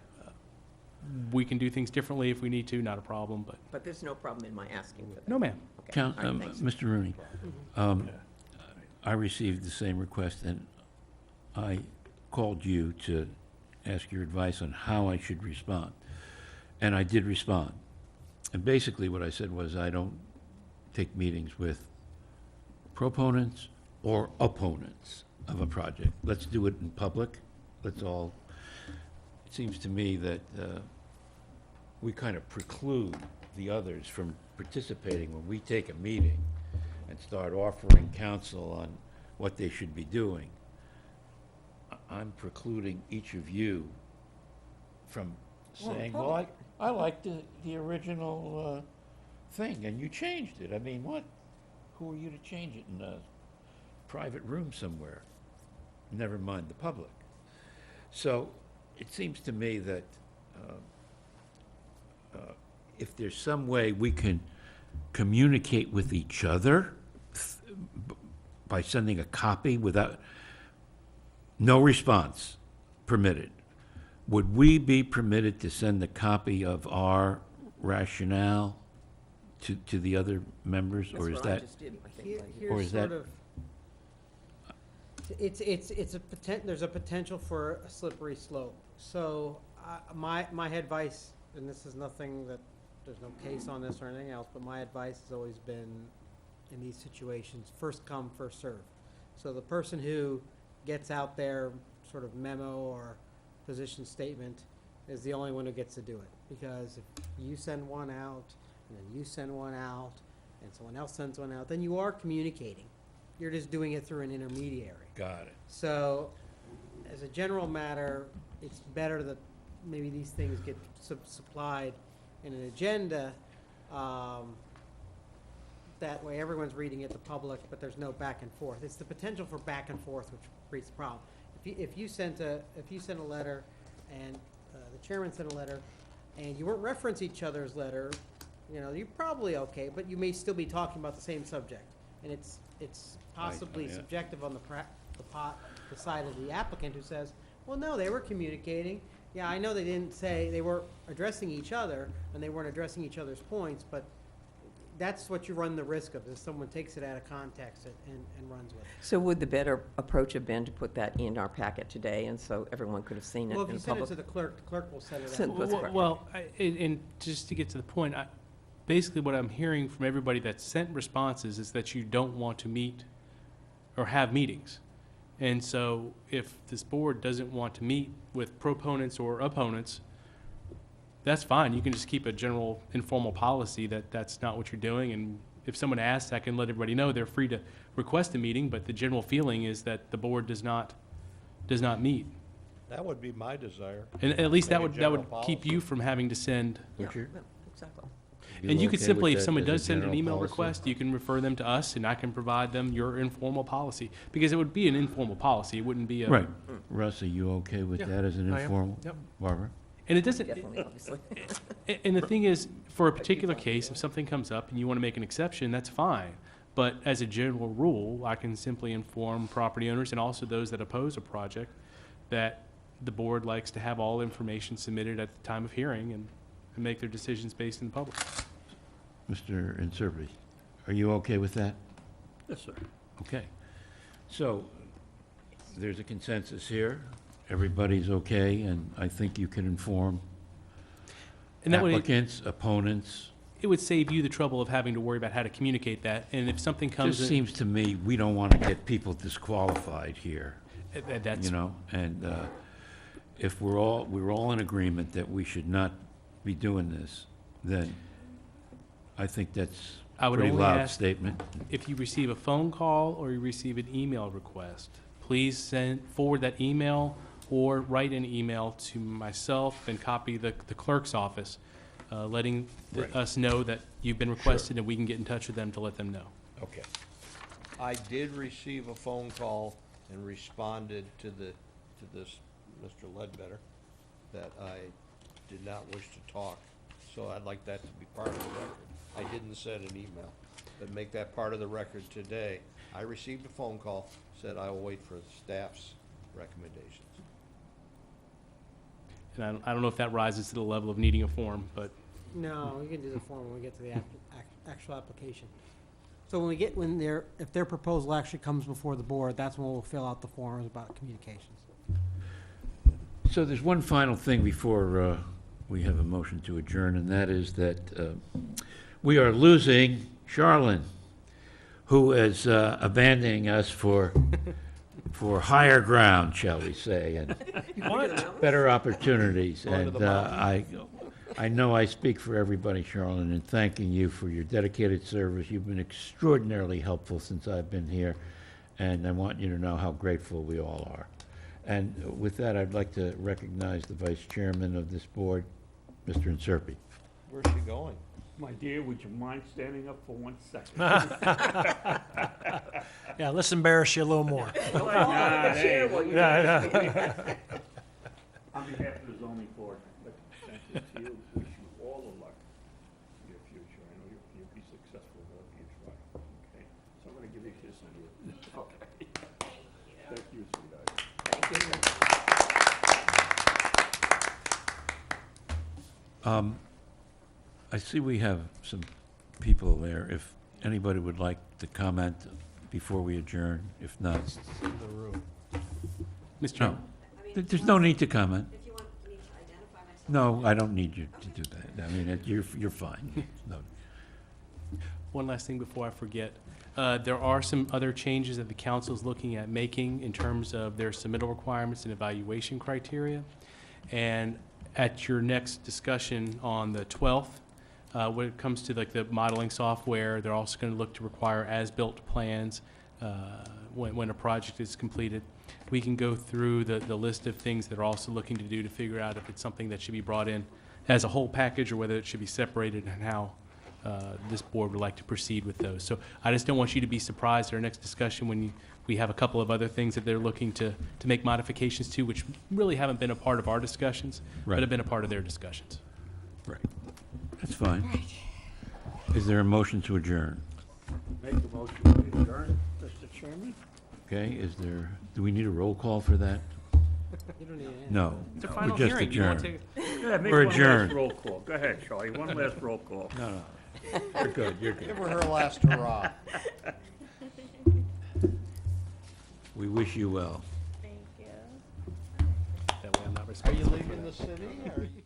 G: We can do things differently if we need to, not a problem, but,
E: but there's no problem in my asking for that?
G: no, ma'am.
E: Okay, all
A: Count,
E: right, thanks.
A: Mr. Rooney, I received the same request, and I called you to ask your advice on how I should respond. And I did respond. And basically what I said was, I don't take meetings with proponents or opponents of a project. Let's do it in public. Let's all, it seems to me that we kind of preclude the others from participating when we take a meeting and start offering counsel on what they should be doing. I'm precluding each of you from saying, well, I like the original thing, and you changed it. I mean, what? Who are you to change it in a private room somewhere? Never mind the public. So it seems to me that if there's some way we can communicate with each other by sending a copy without, no response permitted, would we be permitted to send a copy of our rationale to the other members, or is
E: That's what I
A: that?
E: just did, I think,
F: Here-
E: right here.
F: Here's
A: Or is that-
F: sort of- It's a there's a potential for a slippery slope. So, my advice, and this is nothing that, there's no case on this or anything else, but my advice has always been, in these situations, first come, first serve. So the person who gets out their sort of memo or position statement is the only one who gets to do it. Because if you send one out, and then you send one out, and someone else sends one out, then you are communicating. You're just doing it through an intermediary.
A: Got it.
F: So, as a general matter, it's better that maybe these things get supplied in an agenda. That way everyone's reading it, the public, but there's no back and forth. It's the potential for back and forth which creates the problem. If you sent a letter, and the chairman sent a letter, and you weren't reference each other's letter, you know, you're probably okay, but you may still be talking about the same subject. And it's possibly
A: yeah.
F: subjective on the side of the applicant who says, well, no, they were communicating. Yeah, I know they didn't say, they were addressing each other, and they weren't addressing each other's points, but that's what you run the risk of, is someone takes it out of context and runs with it.
E: So would the better approach have been to put that in our packet today, and so everyone could have seen it
F: Well, if
E: in
F: you send it
E: public?
F: to the clerk will send it
E: Send-
F: out.
E: That's correct.
G: Well, and just to get to the point, basically what I'm hearing from everybody that sent responses is that you don't want to meet or have meetings. And so if this board doesn't want to meet with proponents or opponents, that's fine. You can just keep a general informal policy that that's not what you're doing. And if someone asks, I can let everybody know they're free to request a meeting, but the general feeling is that the board does not meet.
H: That would be my desire.
G: And at least that
H: Make a
G: would
H: general
G: keep
H: policy.
G: you from having to send.
E: Yeah,
A: Would you-
E: well, exactly.
G: And you could
A: okay
G: simply,
A: with
G: if
A: that
G: someone
A: as a
G: does send an
A: general
G: email
A: policy?
G: request, you can refer them to us, and I can provide them your informal policy. Because it would be an informal policy, it wouldn't be a.
A: Right. Russ, are you okay with
G: Yeah,
A: that as an
G: I am.
A: informal?
G: Yep.
A: Barbara?
G: And it doesn't,
E: Definitely, obviously.
G: and the thing is, for a particular case, if something comes up and you want to make an exception, that's fine. But as a general rule, I can simply inform property owners and also those that oppose a project that the board likes to have all information submitted at the time of hearing and make their decisions based in the public.
A: Mr. Inserbi, are you okay with that?
D: Yes, sir.
A: Okay. So, there's a consensus here. Everybody's okay, and I think you can inform
G: And that way,
A: applicants, opponents.
G: it would save you the trouble of having to worry about how to communicate that. And if something comes
A: Just
G: in,
A: seems to me, we don't want to get people disqualified here,
G: that's,
A: you know? And if we're all in agreement that we should not be doing this, then I think that's
G: I
A: a
G: would
A: pretty
G: only
A: loud
G: ask-
A: statement.
G: if you receive a phone call or you receive an email request, please forward that email or write an email to myself and copy the clerk's office, letting
A: Right.
G: us know that you've been requested and we can get in touch with them to let them know.
A: Okay.
H: I did receive a phone call and responded to this Mr. Ledbetter. that I did not wish to talk, so I'd like that to be part of the record. I didn't send an email, but make that part of the record today. I received a phone call, said I will wait for staff's recommendations.
G: And I don't know if that rises to the level of needing a form, but
F: No, we can do the form when we get to the actual application. So if their proposal actually comes before the board, that's when we'll fill out the forms about communications.
A: So there's one final thing before we have a motion to adjourn, and that is that we are losing Charlene, who is abandoning us for higher ground, shall we say, and better opportunities. And I know I speak for everybody, Charlene, in thanking you for your dedicated service. You've been extraordinarily helpful since I've been here, and I want you to know how grateful we all are. And with that, I'd like to recognize the vice chairman of this board, Mr. Inserpi.
H: Where's she going?
D: My dear, would you mind standing up for 1 second?
C: Yeah, let's embarrass you a little more.
D: Nah, hey,
E: Well, you-
D: On behalf of the zoning board, I'd like to thank you to you, wish you all the luck in your future. I know you'll be successful whatever you try, okay? So I'm gonna give you a kiss on you. Okay. Thank you, sweetheart.
E: Thank you.
A: I see we have some people there. If anybody would like to comment before we adjourn, if not,
G: Mr. Chairman.
A: there's no need to comment.
K: If you want me to identify myself.
A: No, I don't need you to do that. I mean, you're fine. No.
G: One last thing before I forget. There are some other changes that the council is looking at making in terms of their submittal requirements and evaluation criteria. And at your next discussion on the 12th, when it comes to like the modeling software, they're also going to look to require as-built plans when a project is completed. We can go through the list of things that are also looking to do to figure out if it's something that should be brought in as a whole package or whether it should be separated, and how this board would like to proceed with those. So I just don't want you to be surprised at our next discussion when we have a couple of other things that they're looking to make modifications to, which really haven't been a part of our discussions,
A: Right.
G: but have been a part of their discussions.
A: Right. That's fine. Is there a motion to adjourn?
D: Make the motion to adjourn, Mr. Chairman?
A: Okay, do we need a roll call for that?
F: You don't need it.
A: No.
G: It's a
A: no,
G: final
A: we're just
G: hearing. You want
A: adjourned.
D: Yeah, make
A: We're
D: one
A: adjourned.
D: last roll call. Go ahead, Charlie, one last roll call.
A: No. You're good, you're
H: Give
A: good.
H: her her last hurrah.
A: We wish you well.
B: Thank you.
G: That way I'm not
H: Are
G: responsible
H: you
G: for
H: leaving
G: that.
H: the city? Are you?